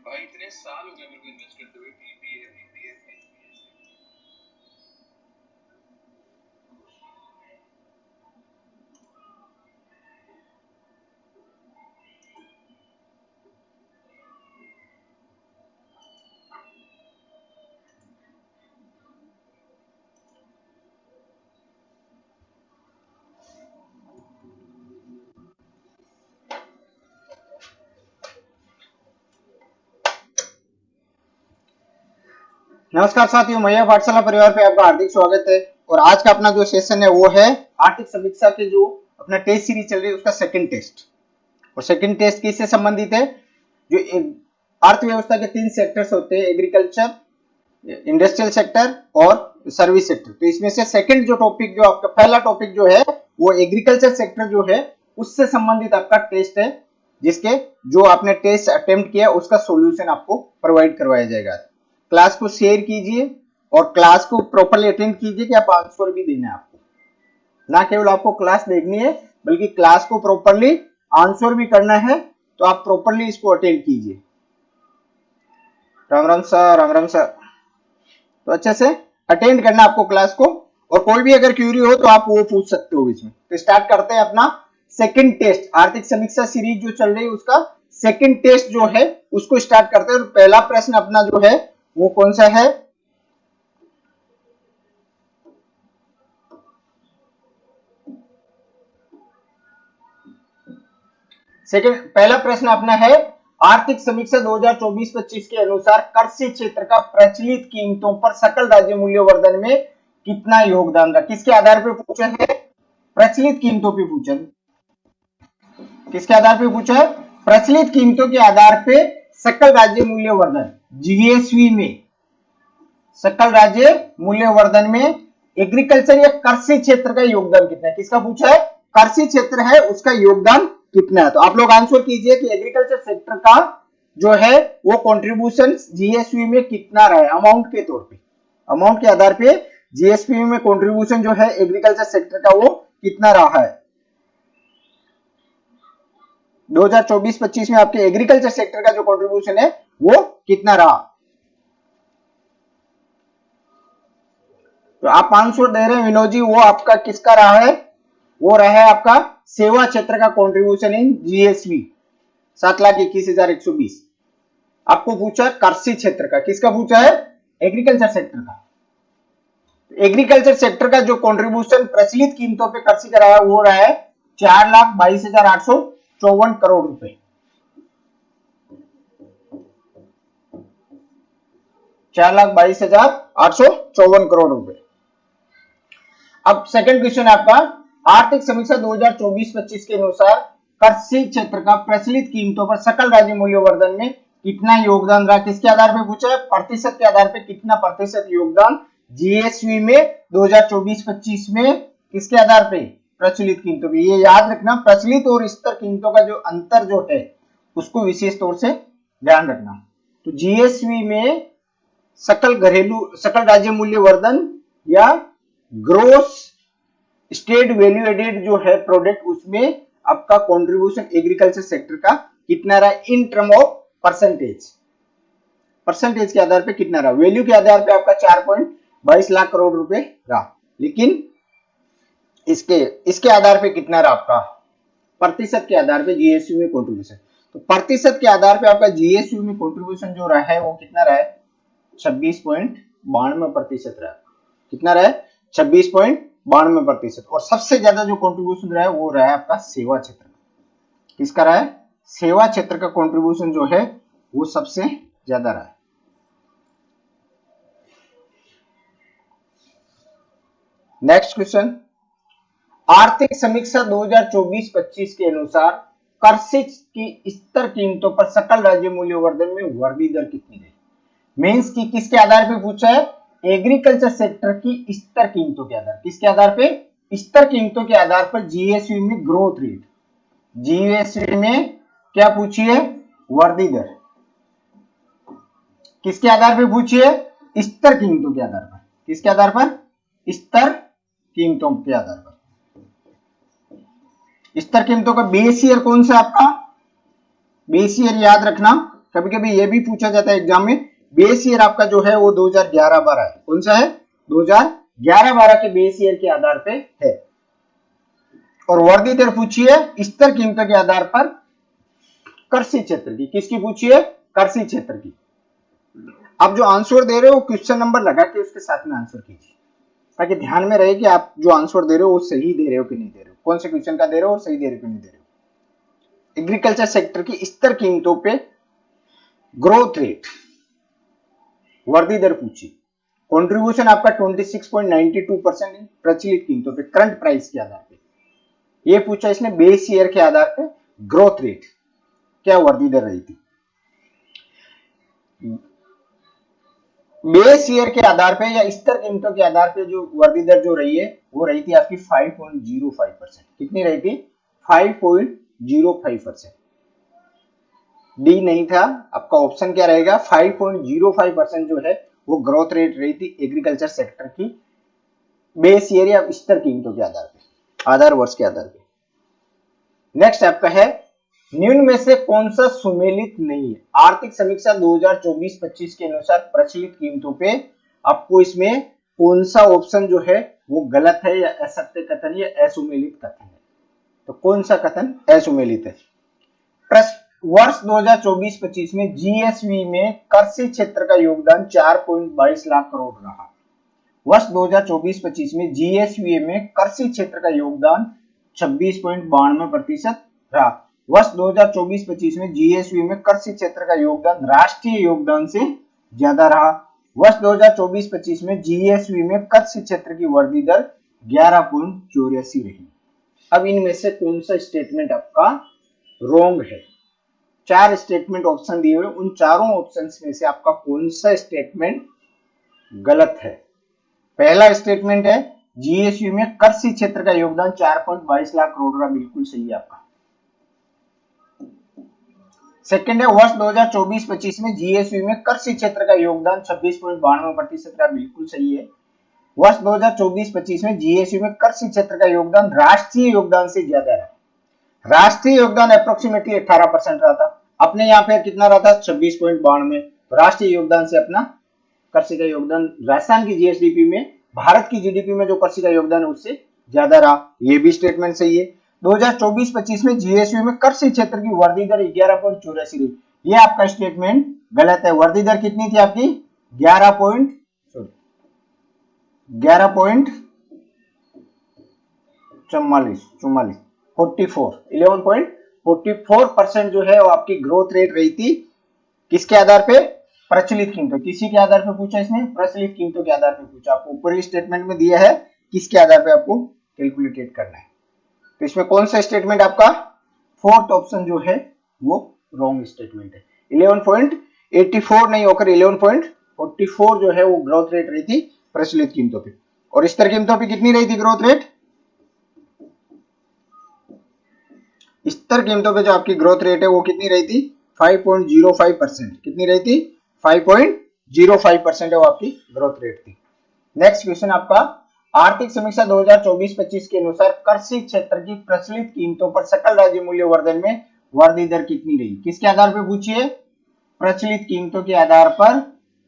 भाई इतने साल हो गए मेरे को इन्वेस्ट करते हुए पीपीएफ पीपीएफ में। नमस्कार साथियों, मैया पाठशाला परिवार पे आपका हार्दिक स्वागत है। और आज का अपना जो सेशन है वो है आर्थिक समीक्षा के जो अपना टेस्ट सीरीज चल रही है उसका सेकंड टेस्ट। और सेकंड टेस्ट किससे संबंधित है? जो अर्थव्यवस्था के 3 सेक्टर्स होते हैं, एग्रीकल्चर, इंडस्ट्रियल सेक्टर और सर्विस सेक्टर। तो इसमें से सेकंड जो टॉपिक, जो आपका पहला टॉपिक जो है वो एग्रीकल्चर सेक्टर जो है उससे संबंधित आपका टेस्ट है, जिसके जो आपने टेस्ट अटेम्प्ट किया उसका सॉल्यूशन आपको प्रोवाइड करवाया जाएगा। क्लास को शेयर कीजिए और क्लास को प्रॉपर्ली अटेंड कीजिए कि आप आंसर भी देना है आपको, ना केवल आपको क्लास देखनी है बल्कि क्लास को प्रॉपर्ली आंसर भी करना है। तो आप प्रॉपर्ली इसको अटेंड कीजिए। Ram Ram sir, Ram Ram sir. तो अच्छे से अटेंड करना आपको क्लास को, और कोई भी अगर क्यूरी हो तो आप वो पूछ सकते हो बीच में। तो स्टार्ट करते हैं अपना सेकंड टेस्ट, आर्थिक समीक्षा सीरीज जो चल रही है उसका सेकंड टेस्ट जो है उसको स्टार्ट करते हैं। और पहला प्रश्न अपना जो है वो कौन सा है? सेकंड पहला प्रश्न अपना है, आर्थिक समीक्षा 2024-25 के अनुसार कृषि क्षेत्र का प्रचलित कीमतों पर सकल राज्य मूल्यवर्धन में कितना योगदान रहा? किसके आधार पर पूछा है? प्रचलित कीमतों पे पूछा है। किसके आधार पे पूछा है? प्रचलित कीमतों के आधार पे सकल राज्य मूल्यवर्धन, जीएसवी में सकल राज्य मूल्यवर्धन में एग्रीकल्चर या कृषि क्षेत्र का योगदान कितना है? किसका पूछा है? कृषि क्षेत्र है उसका योगदान कितना है? तो आप लोग आंसर कीजिए कि एग्रीकल्चर सेक्टर का जो है वो कंट्रीब्यूशन जीएसवी में कितना रहा है, अमाउंट के तौर पे, अमाउंट के आधार पे जीएसवी में कंट्रीब्यूशन जो है एग्रीकल्चर सेक्टर का वो कितना रहा है 2024-25 में। आपके एग्रीकल्चर सेक्टर का जो कंट्रीब्यूशन है वो कितना रहा? तो आप 500 दे रहे हैं विनोद जी, वो आपका किसका रहा है? वो रहा है आपका सेवा क्षेत्र का कंट्रीब्यूशन इन जीएसवी 7,21,120। आपको पूछा कृषि क्षेत्र का, किसका पूछा है? एग्रीकल्चर सेक्टर का। एग्रीकल्चर सेक्टर का जो कंट्रीब्यूशन प्रचलित कीमतों पे कृषि का रहा है वो रहा है 4,22,854 करोड़ रुपए। 4,22,854 करोड़ रुपए। अब सेकंड क्वेश्चन आपका, आर्थिक समीक्षा 2024-25 के अनुसार कृषि क्षेत्र का प्रचलित कीमतों पर सकल राज्य मूल्यवर्धन में कितना योगदान रहा? किसके आधार पे पूछा है? प्रतिशत के आधार पे कितना प्रतिशत योगदान जीएसवी में 2024-25 में, किसके आधार पे? प्रचलित कीमतों पे। ये याद रखना, प्रचलित और स्तर कीमतों का जो अंतर जो है उसको विशेष तौर से ध्यान रखना। तो जीएसवी में सकल राज्य मूल्यवर्धन या ग्रोस स्टेट वैल्यू एडेड जो है प्रोडक्ट, उसमें आपका कंट्रीब्यूशन एग्रीकल्चर सेक्टर का कितना रहा in term of percentage? Percentage के आधार पे कितना रहा? वैल्यू के आधार पे आपका 4.22 लाख करोड़ रुपए रहा, लेकिन इसके आधार पे कितना रहा आपका? प्रतिशत के आधार पे जीएसयू में कंट्रीब्यूशन। तो प्रतिशत के आधार पे आपका जीएसयू में कंट्रीब्यूशन जो रहा है वो कितना रहा है? 26.92% रहा। कितना रहा है? 26.92%। और सबसे ज्यादा जो कंट्रीब्यूशन रहा है वो रहा है आपका सेवा क्षेत्र। किसका रहा है? सेवा क्षेत्र का कंट्रीब्यूशन जो है वो सबसे ज्यादा रहा है। नेक्स्ट क्वेश्चन, आर्थिक समीक्षा 2024-25 के अनुसार कृषि की स्तर कीमतों पर सकल राज्य मूल्यवर्धन में वृद्धि दर कितनी रही? मींस की किसके आधार पे पूछा है? एग्रीकल्चर सेक्टर की स्तर कीमतों के आधार। किसके आधार पे? स्तर कीमतों के आधार पर जीएसवी में ग्रोथ रेट, जीएसवी में क्या पूछिए? वृद्धि दर। किसके आधार पे पूछिए? स्तर कीमतों के आधार पर। किसके आधार पर? स्तर कीमतों के आधार पर। स्तर कीमतों का बेस ईयर कौन सा आपका? बेस ईयर याद रखना कभी कभी ये भी पूछा जाता है एग्जाम में, बेस ईयर आपका जो है वो 2011-12 है। कौन सा है? 2011-12 के बेस ईयर के आधार पे है। और वर्दी दर पूछी है स्तर कीमतों के आधार पर कृषि क्षेत्र की। किसकी पूछी है? कृषि क्षेत्र की। आप जो आंसर दे रहे हो क्वेश्चन नंबर लगा के उसके साथ में आंसर कीजिए, ताकि ध्यान में रहे कि आप जो आंसर दे रहे हो वो सही दे रहे हो कि नहीं दे रहे हो, कौन से क्वेश्चन का दे रहे हो और सही दे रहे हो कि नहीं दे रहे हो। एग्रीकल्चर सेक्टर की स्तर कीमतों पे ग्रोथ रेट, वर्दी दर पूछी। कंट्रीब्यूशन आपका 26.92% है प्रचलित कीमतों पे, करंट प्राइस के आधार पे। ये पूछा इसने बेस ईयर के आधार पे ग्रोथ रेट क्या वर्दी दर रही थी। बेस ईयर के आधार पे या स्तर कीमतों के आधार पे जो वर्दी दर जो रही है वो रही थी आपकी 5.05%। कितनी रही थी? 5.05%। डी नहीं था आपका, ऑप्शन क्या रहेगा? 5.05% जो है वो ग्रोथ रेट रही थी एग्रीकल्चर सेक्टर की बेस ईयर या स्तर कीमतों के आधार पे, आधार वर्ष के आधार पे। नेक्स्ट आपका है निम्न में से कौन सा सुमेलित नहीं है? आर्थिक समीक्षा 2024-25 के अनुसार प्रचलित कीमतों पे आपको इसमें कौन सा ऑप्शन जो है वो गलत है या असत्य कथन या असुमेलित कथन है? तो कौन सा कथन असुमेलित है? वर्ष 2024-25 में जीएसवी में कृषि क्षेत्र का योगदान 4.22 लाख करोड़ रहा। वर्ष 2024-25 में जीएसवी में कृषि क्षेत्र का योगदान 26.92% रहा। वर्ष 2024-25 में जीएसवी में कृषि क्षेत्र का योगदान राष्ट्रीय योगदान से ज्यादा रहा। वर्ष 2024-25 में जीएसवी में कृषि क्षेत्र की वृद्धि दर 11.84 रही। अब इनमें से कौन सा स्टेटमेंट आपका रॉन्ग है? 4 स्टेटमेंट ऑप्शन दिए हुए, उन चारों ऑप्शंस में से आपका कौन सा स्टेटमेंट गलत है? पहला स्टेटमेंट है जीएसयू में कृषि क्षेत्र का योगदान 4.22 लाख करोड़ रहा, बिल्कुल सही है आपका। सेकंड है वर्ष 2024-25 में जीएसयू में कृषि क्षेत्र का योगदान 26.92% रहा, बिल्कुल सही है। वर्ष 2024-25 में जीएसयू में कृषि क्षेत्र का योगदान राष्ट्रीय योगदान से ज्यादा रहा। राष्ट्रीय योगदान अप्रोक्सीमेटली 18% रहा था, अपने यहाँ पे कितना रहा था? 26.92। राष्ट्रीय योगदान से अपना कृषि का योगदान राजस्थान की जीएसडीपी में, भारत की जीडीपी में जो कृषि का योगदान है उससे ज्यादा रहा, ये भी स्टेटमेंट सही है। 2024-25 में जीएसयू में कृषि क्षेत्र की वृद्धि दर 11.84 रही, ये आपका स्टेटमेंट गलत है। वृद्धि दर कितनी थी आपकी? 11.44% जो है वो आपकी ग्रोथ रेट रही थी। किसके आधार पे? प्रचलित कीमतों। किसी के आधार पे पूछा इसने? प्रचलित कीमतों के आधार पे पूछा। आपको ऊपर ही स्टेटमेंट में दिया है किसके आधार पे आपको कैलकुलेट करना है। तो इसमें कौन सा स्टेटमेंट आपका? फोर्थ ऑप्शन जो है वो रॉन्ग स्टेटमेंट है। 11.84 नहीं होकर 11.44 जो है वो ग्रोथ रेट रही थी प्रचलित कीमतों पे। और स्तर कीमतों पे कितनी रही थी ग्रोथ रेट? स्तर कीमतों पे जो आपकी ग्रोथ रेट है वो कितनी रही थी? 5.05%। कितनी रही थी? 5.05% है वो आपकी ग्रोथ रेट थी। नेक्स्ट क्वेश्चन आपका आर्थिक समीक्षा 2024-25 के अनुसार कृषि क्षेत्र की प्रचलित कीमतों पर सकल राज्य मूल्य वर्धन में वृद्धि दर कितनी रही? किसके आधार पर पूछिए? प्रचलित कीमतों के आधार पर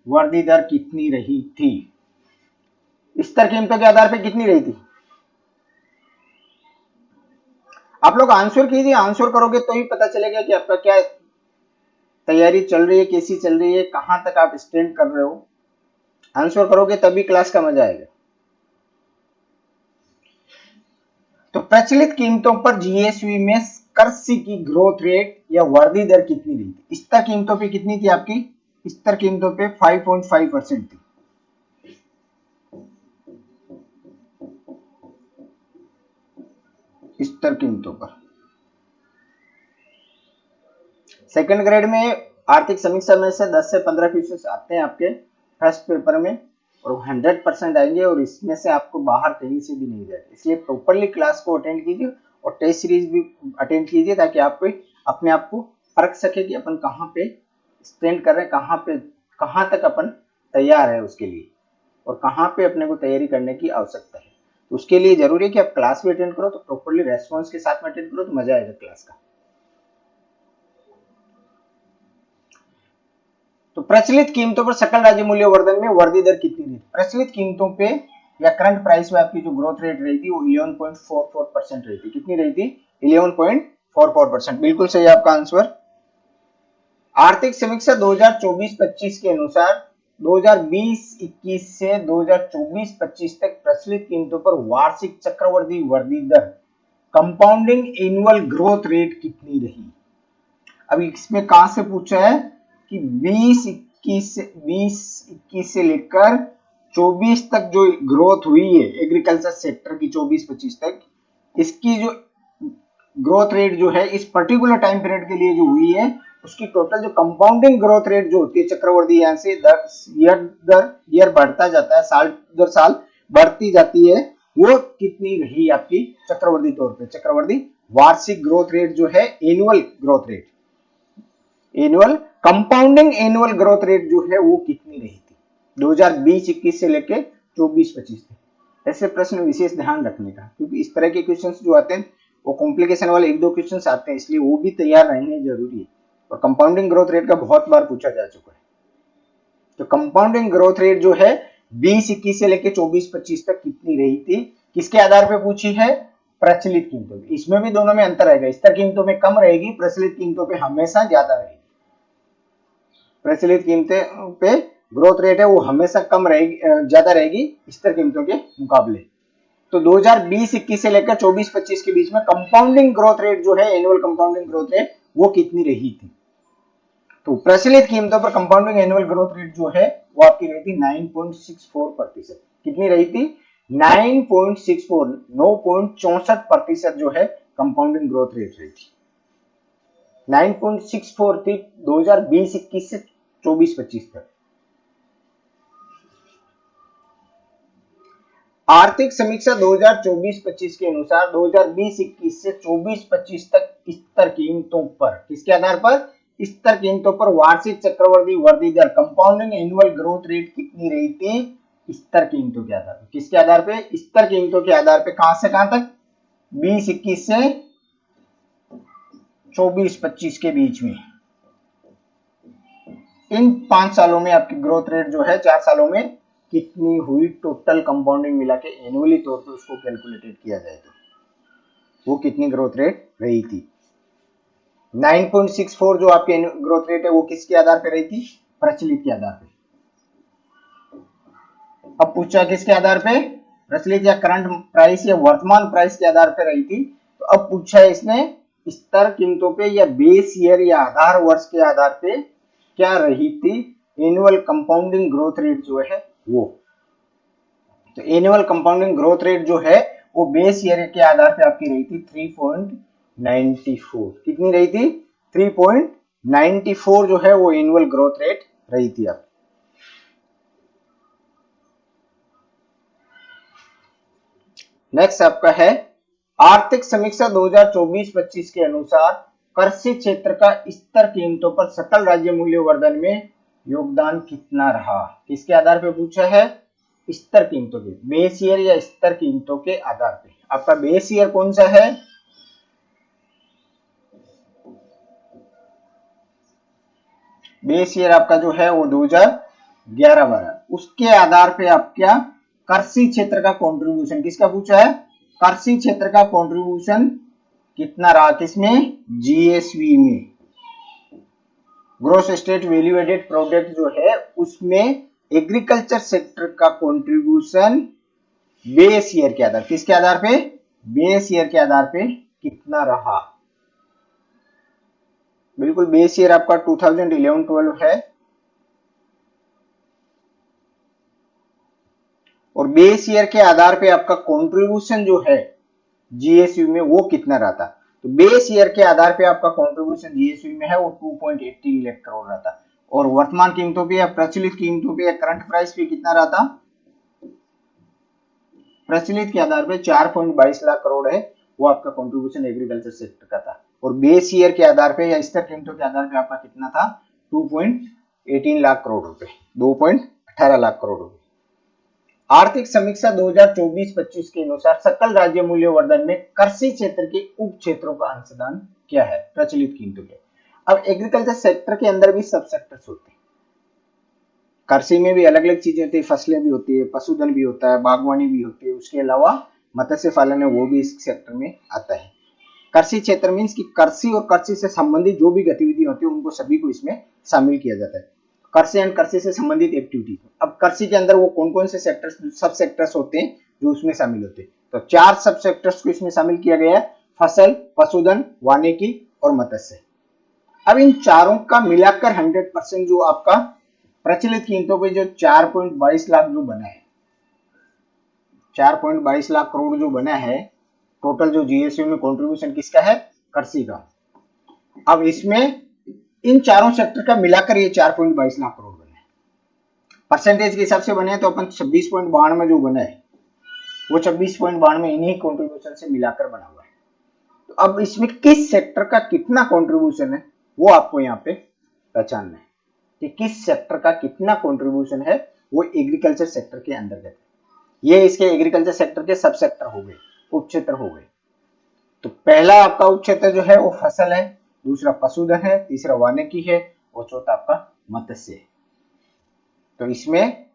वृद्धि दर कितनी रही थी? स्तर कीमतों के आधार पर कितनी रही थी? आप लोग आंसर कीजिए, आंसर करोगे तो ही पता चलेगा कि आपका क्या तैयारी चल रही है, कैसी चल रही है, कहां तक आप स्टैंड कर रहे हो। आंसर करोगे तभी क्लास का मजा आएगा। तो प्रचलित कीमतों पर जीएसवी में कृषि की ग्रोथ रेट या वृद्धि दर कितनी रही थी? स्तर कीमतों पे कितनी थी आपकी? स्तर कीमतों पे 5.5% थी। स्तर कीमतों पर सेकंड ग्रेड में आर्थिक समीक्षा में से 10 से 15 क्वेश्चन आते हैं आपके फर्स्ट पेपर में, और 100% आएंगे, और इसमें से आपको बाहर कहीं से भी नहीं जाएगा। इसलिए प्रॉपरली क्लास को अटेंड कीजिए और टेस्ट सीरीज भी अटेंड कीजिए, ताकि आप अपने आप को परख सके कि अपन कहाँ पे स्टैंड कर रहे हैं, कहाँ तक अपन तैयार है उसके लिए, और कहाँ पे अपने को तैयारी करने की आवश्यकता है। तो उसके लिए जरूरी है कि आप क्लास भी अटेंड करो, तो प्रॉपरली रेस्पॉन्स के साथ में अटेंड करो तो मजा आएगा क्लास का। तो प्रचलित कीमतों पर सकल राज्य मूल्य वर्धन में वृद्धि दर कितनी रही? प्रचलित कीमतों पे या करंट प्राइस में आपकी जो ग्रोथ रेट रही थी वो 11.44% रही थी। कितनी रही थी? 11.44%। बिल्कुल सही आपका आंसर। आर्थिक समीक्षा 2024-25 के अनुसार 2020-21 से 2024-25 तक प्रचलित कीमतों पर वार्षिक चक्रवृद्धि वृद्धि दर कंपाउंडिंग एनुअल ग्रोथ रेट कितनी रही? अब इसमें कहां से पूछा है कि 2021 से लेकर 24 तक जो ग्रोथ हुई है एग्रीकल्चर सेक्टर की 24-25 तक, इसकी जो ग्रोथ रेट जो है इस पर्टिकुलर टाइम पीरियड के लिए जो हुई है उसकी टोटल जो कंपाउंडिंग ग्रोथ रेट जो होती है चक्रवृद्धि यहाँ से ईयर दर ईयर बढ़ता जाता है, साल दर साल बढ़ती जाती है, वो कितनी रही आपकी चक्रवृद्धि तौर पे? चक्रवृद्धि वार्षिक ग्रोथ रेट जो है annual growth rate, annual compounding annual growth rate जो है वो कितनी रही थी 2020-21 से लेके 24-25 तक? ऐसे प्रश्न विशेष ध्यान रखने का, क्योंकि इस तरह के क्वेश्चंस जो आते हैं वो कॉम्प्लिकेशन वाले एक दो क्वेश्चंस आते हैं, इसलिए वो भी तैयार रहने जरूरी है। और कंपाउंडिंग ग्रोथ रेट का बहुत बार पूछा जा चुका है। तो कंपाउंडिंग ग्रोथ रेट जो है 20-21 से लेके 24-25 तक कितनी रही थी? किसके आधार पे पूछी है? प्रचलित कीमतों पे। इसमें भी दोनों में अंतर रहेगा, स्थिर कीमतों में कम रहेगी, प्रचलित कीमतों पे हमेशा ज्यादा रहेगी। प्रचलित कीमतों पे ग्रोथ रेट है वो हमेशा कम रहेगी, ज्यादा रहेगी स्थिर कीमतों के मुकाबले। तो 2020-21 से लेकर 24-25 के बीच में कंपाउंडिंग ग्रोथ रेट जो है एनुअल कंपाउंडिंग ग्रोथ रेट वो कितनी रही थी? तो प्रचलित कीमतों पर कंपाउंडिंग एनुअल ग्रोथ रेट जो है वो आपकी रही थी 9.64%। कितनी रही थी? 9.64, 9.64% जो है कंपाउंडिंग ग्रोथ रेट रही थी। 9.64 थी 2020-21 से 24-25 तक। आर्थिक समीक्षा 2024-25 के अनुसार 2020-21 से 24-25 तक स्तर कीमतों पर, किसके आधार पर? स्तर कीमतों पर वार्षिक चक्रवृद्धि वृद्धि दर कंपाउंडिंग एनुअल ग्रोथ रेट कितनी रही थी? स्तर कीमतों के आधार पर। किसके आधार पे? स्तर कीमतों के आधार पे। कहां से कहां तक? 20-21 से 24-25 के बीच में। इन 5 सालों में आपकी ग्रोथ रेट जो है 4 सालों में कितनी हुई टोटल कंपाउंडिंग मिला के एनुअली तौर पे उसको कैलकुलेटेड किया जाए तो वो कितनी ग्रोथ रेट रही थी? 9.64 जो आपकी ग्रोथ रेट है वो किसके आधार पे रही थी? प्रचलित के आधार पे। अब पूछा किसके आधार पे? प्रचलित या करंट प्राइस या वर्तमान प्राइस के आधार पे रही थी। तो अब पूछा है इसने स्तर कीमतों पे या बेस ईयर या आधार वर्ष के आधार पे क्या रही थी एनुअल कंपाउंडिंग ग्रोथ रेट जो है वो। तो एनुअल कंपाउंडिंग ग्रोथ रेट जो है वो बेस ईयर के आधार पे आपकी रही थी 3.94। कितनी रही थी? 3.94 जो है वो एनुअल ग्रोथ रेट रही थी आपकी। नेक्स्ट आपका है आर्थिक समीक्षा 2024-25 के अनुसार कृषि क्षेत्र का स्तर कीमतों पर सकल राज्य मूल्य वर्धन में योगदान कितना रहा? किसके आधार पे पूछा है? स्तर कीमतों के, बेस ईयर या स्तर कीमतों के आधार पे। आपका बेस ईयर कौन सा है? बेस ईयर आपका जो है वो 2011-12। उसके आधार पे आपका कृषि क्षेत्र का कंट्रीब्यूशन, किसका पूछा है? कृषि क्षेत्र का कंट्रीब्यूशन कितना रहा? किसमें? जीएसवी में, gross state value added product जो है उसमें एग्रीकल्चर सेक्टर का कंट्रीब्यूशन बेस ईयर के आधार, किसके आधार पे? बेस ईयर के आधार पे कितना रहा? बिल्कुल बेस ईयर आपका 2011-12 है और बेस ईयर के आधार पे आपका कंट्रीब्यूशन जो है जीएसयू में वो कितना रहा था? तो बेस ईयर के आधार पे आपका कंट्रीब्यूशन जीएसयू में है वो 2.18 लाख करोड़ रहा था और वर्तमान कीमतों पे या प्रचलित कीमतों पे या करंट प्राइस पे कितना रहा था? प्रचलित के आधार पे 4.22 लाख करोड़ है वो आपका कंट्रीब्यूशन एग्रीकल्चर सेक्टर का था और बेस ईयर के आधार पे या स्तर कीमतों के आधार पे आपका कितना था? 2.18 लाख करोड़ रुपए, 2.18 लाख करोड़ रुपए। आर्थिक समीक्षा 2024-25 के अनुसार सकल राज्य मूल्य वर्धन में कृषि क्षेत्र के उप क्षेत्रों का अंशदान क्या है प्रचलित कीमतों के? अब एग्रीकल्चर सेक्टर के अंदर भी सब सेक्टर्स होते हैं, कृषि में भी अलग अलग चीजें होती है, फसलें भी होती है, पशुधन भी होता है, बागवानी भी होती है, उसके अलावा मत्स्य पालन है वो भी इस सेक्टर में आता है। कृषि क्षेत्र मीन्स कि कृषि और कृषि से संबंधित जो भी गतिविधि होती है उनको सभी को इसमें शामिल किया जाता है। कृषि एंड कृषि से संबंधित एक्टिविटी। अब कृषि के अंदर वो कौन कौन से सेक्टर्स सब सेक्टर्स होते हैं जो उसमें शामिल होते हैं, तो 4 सब सेक्टर्स को इसमें शामिल किया गया है, फसल, पशुधन, वानिकी और मत्स्य। अब इन चारों का मिलाकर 100% जो आपका प्रचलित कीमतों पे जो 4.22 लाख जो बना है, 4.22 लाख करोड़ जो बना है, टोटल जो जीएसटी में कंट्रीब्यूशन किसका है, कृषि का। अब इसमें इन चारों सेक्टर का मिलाकर ये 4.22 लाख करोड़ बने। परसेंटेज के हिसाब से बने तो अपन 26.92 जो बना है वो 26.92 इन्हीं कंट्रीब्यूशन से मिलाकर बना हुआ है। तो अब इसमें किस सेक्टर का कितना कंट्रीब्यूशन है वो आपको यहाँ पे पहचानना है कि किस सेक्टर का कितना कंट्रीब्यूशन है, वो एग्रीकल्चर सेक्टर के अंतर्गत है। ये इसके एग्रीकल्चर सेक्टर के सब सेक्टर हो गए, उप क्षेत्र हो गए। तो पहला आपका उप क्षेत्र जो है वो फसल है, दूसरा पशुधन है, तीसरा वानिकी है और चौथा आपका मत्स्य है। तो इसमें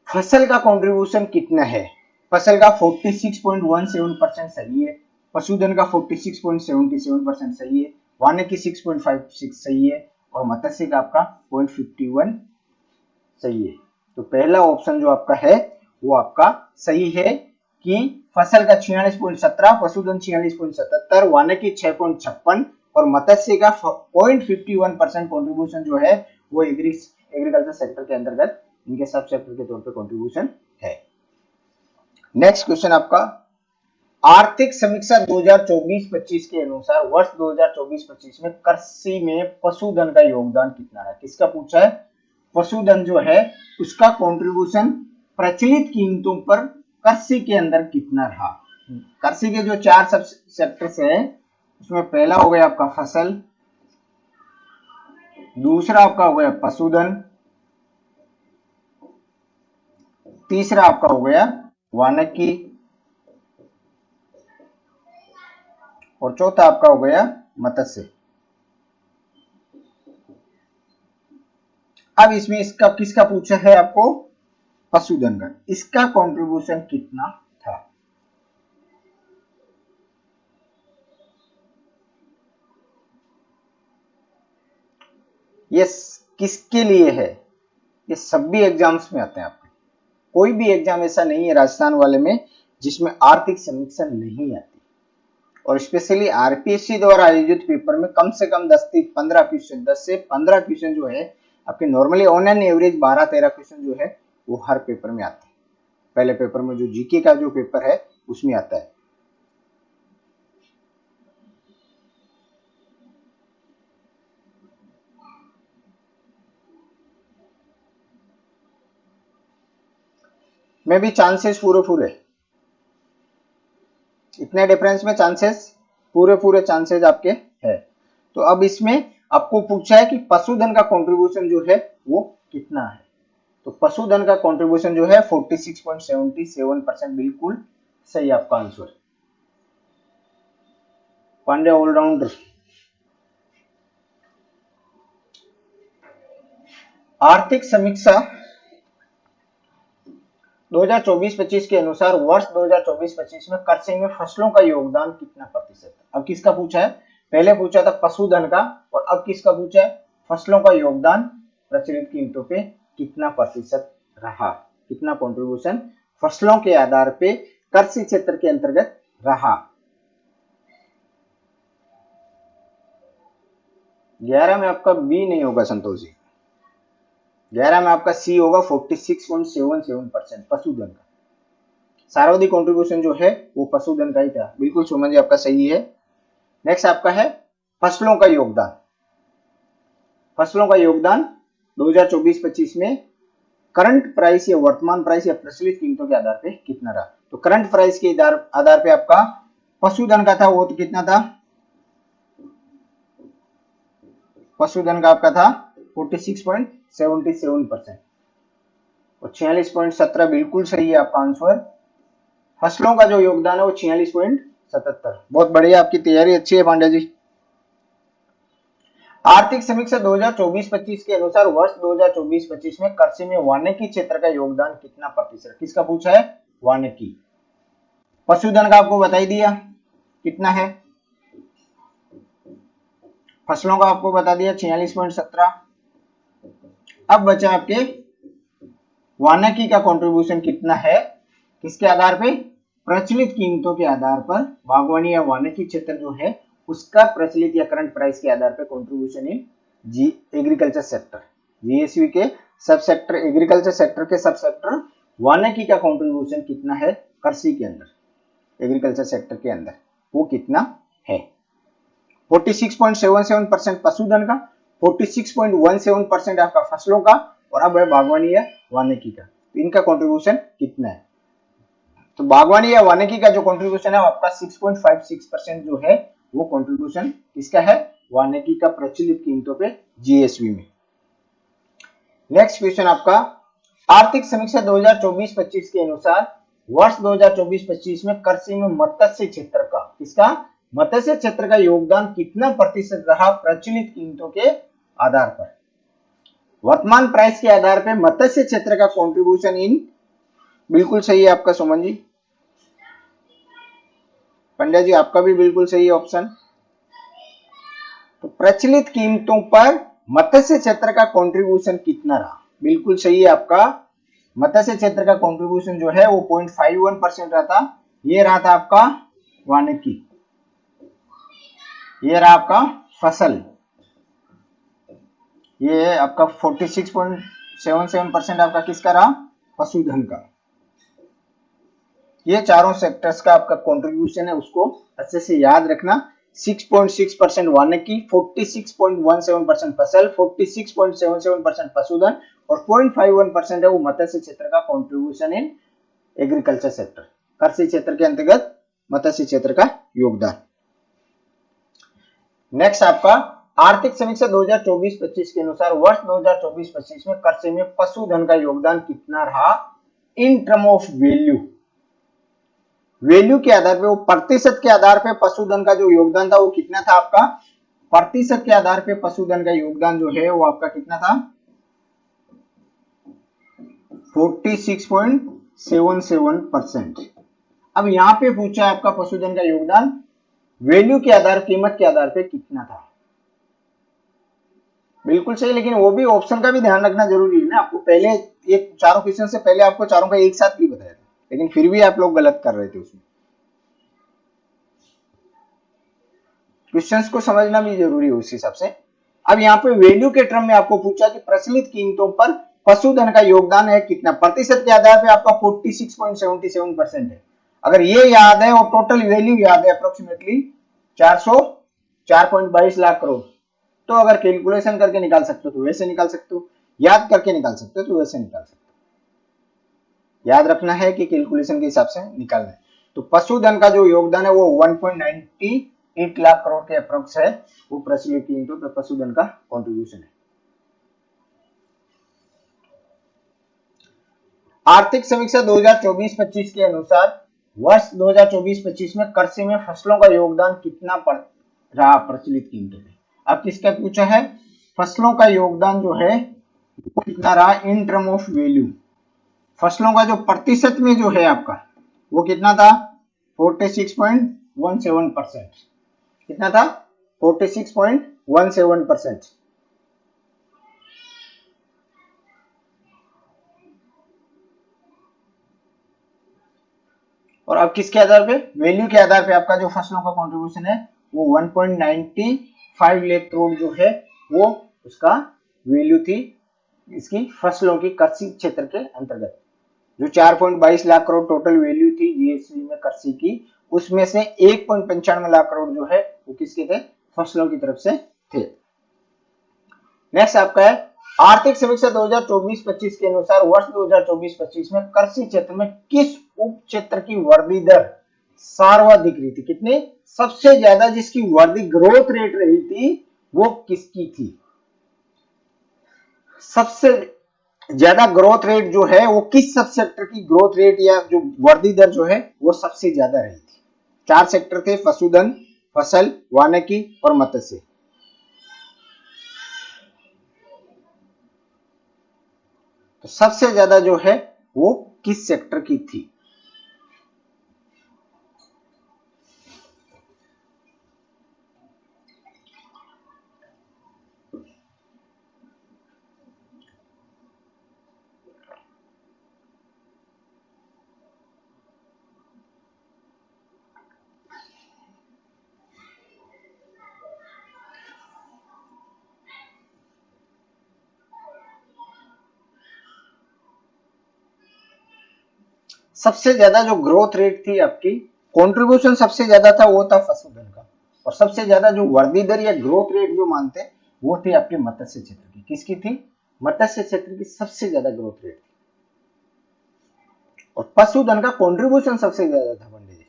फसल का कंट्रीब्यूशन कितना है, फसल का 46.17% सही है, पशुधन का 46.77% सही है, वानिकी 6.56 सही है और मत्स्य का आपका 0.51 सही है। तो पहला ऑप्शन जो आपका है वो आपका सही है कि फसल का 46.17, पशुधन 46.77, वानिकी 6.56 और मत्स्य का 0.51% कंट्रीब्यूशन जो है वो एग्रीकल्चर सेक्टर के अंतर्गत इनके सब सेक्टर के तौर पे कंट्रीब्यूशन है। नेक्स्ट क्वेश्चन आपका, आर्थिक समीक्षा 2024-25 के अनुसार वर्ष 2024-25 में कृषि में पशुधन का योगदान कितना है, किसका पूछा है, पशुधन जो है उसका कंट्रीब्यूशन प्रचलित कीमतों पर कृषि के अंदर कितना रहा। कृषि के जो 4 सब सेक्टर्स है उसमें पहला हो गया आपका फसल, दूसरा आपका हो गया पशुधन, तीसरा आपका हो गया वानिकी और चौथा आपका हो गया मत्स्य। अब इसमें इसका किसका पूछा है आपको, पशुधन का, इसका कंट्रीब्यूशन कितना था। ये किसके लिए है, ये सभी एग्जाम्स में आते हैं आपके, कोई भी एग्जाम ऐसा नहीं है राजस्थान वाले में जिसमें आर्थिक समीक्षा नहीं आती। और स्पेशली आरपीएससी द्वारा आयोजित पेपर में कम से कम 10 से 15 क्वेश्चन जो है आपके normally on an average 12-13 question जो है वो हर पेपर में आते हैं। पहले पेपर में जो जीके का जो पेपर है उसमें आता है। में भी चांसेस पूरे इतने डिफरेंस में चांसेस पूरे चांसेस आपके है। तो अब इसमें आपको पूछा है कि पशुधन का कंट्रीब्यूशन जो है वो कितना है, तो पशुधन का कंट्रीब्यूशन जो है 46.77%, बिल्कुल सही आपका आंसर। पांडे ऑलराउंडर। आर्थिक समीक्षा 2024-25 के अनुसार वर्ष 2024-25 में कृषि में फसलों का योगदान कितना प्रतिशत। अब किसका पूछा है, पहले पूछा था पशुधन का और अब किसका पूछा है, फसलों का योगदान प्रचलित कीमतों पे कितना प्रतिशत रहा, कितना कंट्रीब्यूशन फसलों के आधार पे कृषि क्षेत्र के अंतर्गत रहा। 11 में आपका बी नहीं होगा संतोष जी, 11 में आपका सी होगा 46.77% पशुधन का। सर्वाधिक कंट्रीब्यूशन जो है वो पशुधन का ही था, बिल्कुल सुमन जी आपका सही है। नेक्स्ट आपका है फसलों का योगदान। फसलों का योगदान 2024-25 में करंट प्राइस या वर्तमान प्राइस या प्रचलित कीमतों के आधार पे कितना रहा। तो करंट प्राइस के आधार पे आपका पशुधन का था वो तो कितना था, पशुधन का आपका था 46.77% और 46.17 बिल्कुल सही है आपका आंसर। फसलों का जो योगदान है वो 46.77। बहुत बढ़िया, आपकी तैयारी अच्छी है पांडे जी। आर्थिक समीक्षा 2024-25 के अनुसार वर्ष 2024-25 में कृषि में वानिकी क्षेत्र का योगदान कितना प्रतिशत, किसका पूछा है, वानिकी। पशुधन का आपको बता ही दिया कितना है, फसलों का आपको बता दिया 46.17। अब बचा आपके वानिकी का कंट्रीब्यूशन कितना है, किसके आधार पे, प्रचलित कीमतों के आधार पर। बागवानी या वानिकी क्षेत्र जो है उसका प्रचलित या करंट प्राइस के आधार पर contribution in agriculture sector, GSV के सब सेक्टर, एग्रीकल्चर सेक्टर के सब सेक्टर, वानिकी का कंट्रीब्यूशन कितना है कृषि के अंदर, एग्रीकल्चर सेक्टर के अंदर, वो कितना है। 46.77% पशुधन का, 46.17% आपका फसलों का, और अब है बागवानी या वानिकी का, तो इनका कंट्रीब्यूशन कितना है। तो बागवानी या वानिकी का जो कंट्रीब्यूशन है आपका 6.56% जो है वो कंट्रीब्यूशन किसका है, वानिकी का प्रचलित कीमतों पे जीएसवी में। नेक्स्ट क्वेश्चन आपका, आर्थिक समीक्षा 2024-25 के अनुसार वर्ष 2024-25 में कृषि में मत्स्य क्षेत्र का, किसका, मत्स्य क्षेत्र का योगदान कितना प्रतिशत रहा प्रचलित कीमतों के आधार पर। वर्तमान प्राइस के आधार पर मत्स्य क्षेत्र का कंट्रीब्यूशन इन, बिल्कुल सही है आपका सुमन जी, पंड्या जी आपका भी बिल्कुल सही है ऑप्शन। तो प्रचलित कीमतों पर मत्स्य क्षेत्र का कंट्रीब्यूशन कितना रहा, बिल्कुल सही है आपका। मत्स्य क्षेत्र का कंट्रीब्यूशन जो है वो 0.51% रहा था, ये रहा था आपका वानिकी, ये रहा आपका फसल, ये है आपका 46.77% आपका किसका रहा, पशुधन का। ये चारों सेक्टर्स का आपका कंट्रीब्यूशन है, उसको अच्छे से याद रखना। 6.6% वानिकी, 46.17% फसल, 46.77% पशुधन और 0.51% है वो मत्स्य क्षेत्र का कंट्रीब्यूशन इन एग्रीकल्चर सेक्टर, कृषि क्षेत्र के अंतर्गत मत्स्य क्षेत्र का योगदान। नेक्स्ट आपका आर्थिक समीक्षा 2024-25 के अनुसार वर्ष 2024-25 में कृषि में पशुधन का योगदान कितना रहा in term of value, value के आधार पे, वो प्रतिशत के आधार पे पशुधन का जो योगदान था वो कितना था आपका, प्रतिशत के आधार पे पशुधन का योगदान जो है वो आपका कितना था, 46.77%। अब यहां पे पूछा है आपका पशुधन का योगदान वैल्यू के आधार, कीमत के आधार पे कितना था, बिल्कुल सही, लेकिन वो भी ऑप्शन का भी ध्यान रखना जरूरी है ना। आपको पहले एक चारों क्वेश्चन से पहले आपको चारों का एक साथ भी बताया था, लेकिन फिर भी आप लोग गलत कर रहे थे उसमें। क्वेश्चंस को समझना भी जरूरी है उस हिसाब से। अब यहाँ पे वैल्यू के टर्म में आपको पूछा कि प्रचलित कीमतों पर पशुधन का योगदान है कितना, प्रतिशत के आधार पे आपका 46.77% है। अगर ये याद है और टोटल वैल्यू याद है अप्रोक्सीमेटली 404.22 लाख करोड़, तो अगर कैलकुलेशन करके निकाल सकते हो तो वैसे निकाल सकते हो, याद करके निकाल सकते हो तो वैसे निकाल सकते हो। याद रखना है कि कैलकुलेशन के हिसाब से निकालना है। तो पशुधन का जो योगदान है वो 1.98 लाख करोड़ के अप्रोक्स है, वो प्रचलित कीमतों पर पशुधन का कंट्रीब्यूशन है। आर्थिक समीक्षा 2024-25 के अनुसार वर्ष 2024-25 में कृषि में फसलों का योगदान कितना रहा प्रचलित कीमतों में। अब किसका पूछा है, फसलों का योगदान जो है वो कितना रहा इन टर्म ऑफ वैल्यू, फसलों का जो प्रतिशत में जो है आपका वो कितना था, 46.17%, कितना था, 46.17%। और अब किसके आधार पे, वैल्यू के आधार पे आपका जो फसलों का कंट्रीब्यूशन है वो 1.95 लाख करोड़ जो है वो उसका वैल्यू थी इसकी फसलों की कृषि क्षेत्र के अंतर्गत। जो 4.22 लाख करोड़ टोटल वैल्यू थी जीएसवी में कृषि की, उसमें से 1.95 लाख करोड़ जो है वो किसके थे, फसलों की तरफ से थे। नेक्स्ट आपका है आर्थिक समीक्षा 2024-25 के अनुसार वर्ष 2024-25 में कृषि क्षेत्र में किस उप क्षेत्र की वृद्धि दर सर्वाधिक रही थी, कितनी, सबसे ज्यादा जिसकी वृद्धि ग्रोथ रेट रही थी वो किसकी थी, सबसे ज्यादा ग्रोथ रेट जो है वो किस सब सेक्टर की ग्रोथ रेट या जो वृद्धि दर जो है वो सबसे ज्यादा रही थी। 4 सेक्टर थे, पशुधन, फसल, वानिकी और मत्स्य। सबसे ज्यादा जो है वो किस सेक्टर की थी? सबसे ज्यादा जो ग्रोथ रेट थी आपकी, कंट्रीब्यूशन सबसे ज्यादा था वो था पशुधन का, और सबसे ज्यादा जो वृद्धि दर या ग्रोथ रेट जो मानते हैं वो थी आपके मत्स्य क्षेत्र की। किसकी थी? मत्स्य क्षेत्र की सबसे ज्यादा ग्रोथ रेट थी। और पशुधन का कंट्रीब्यूशन सबसे ज्यादा था पंडित जी।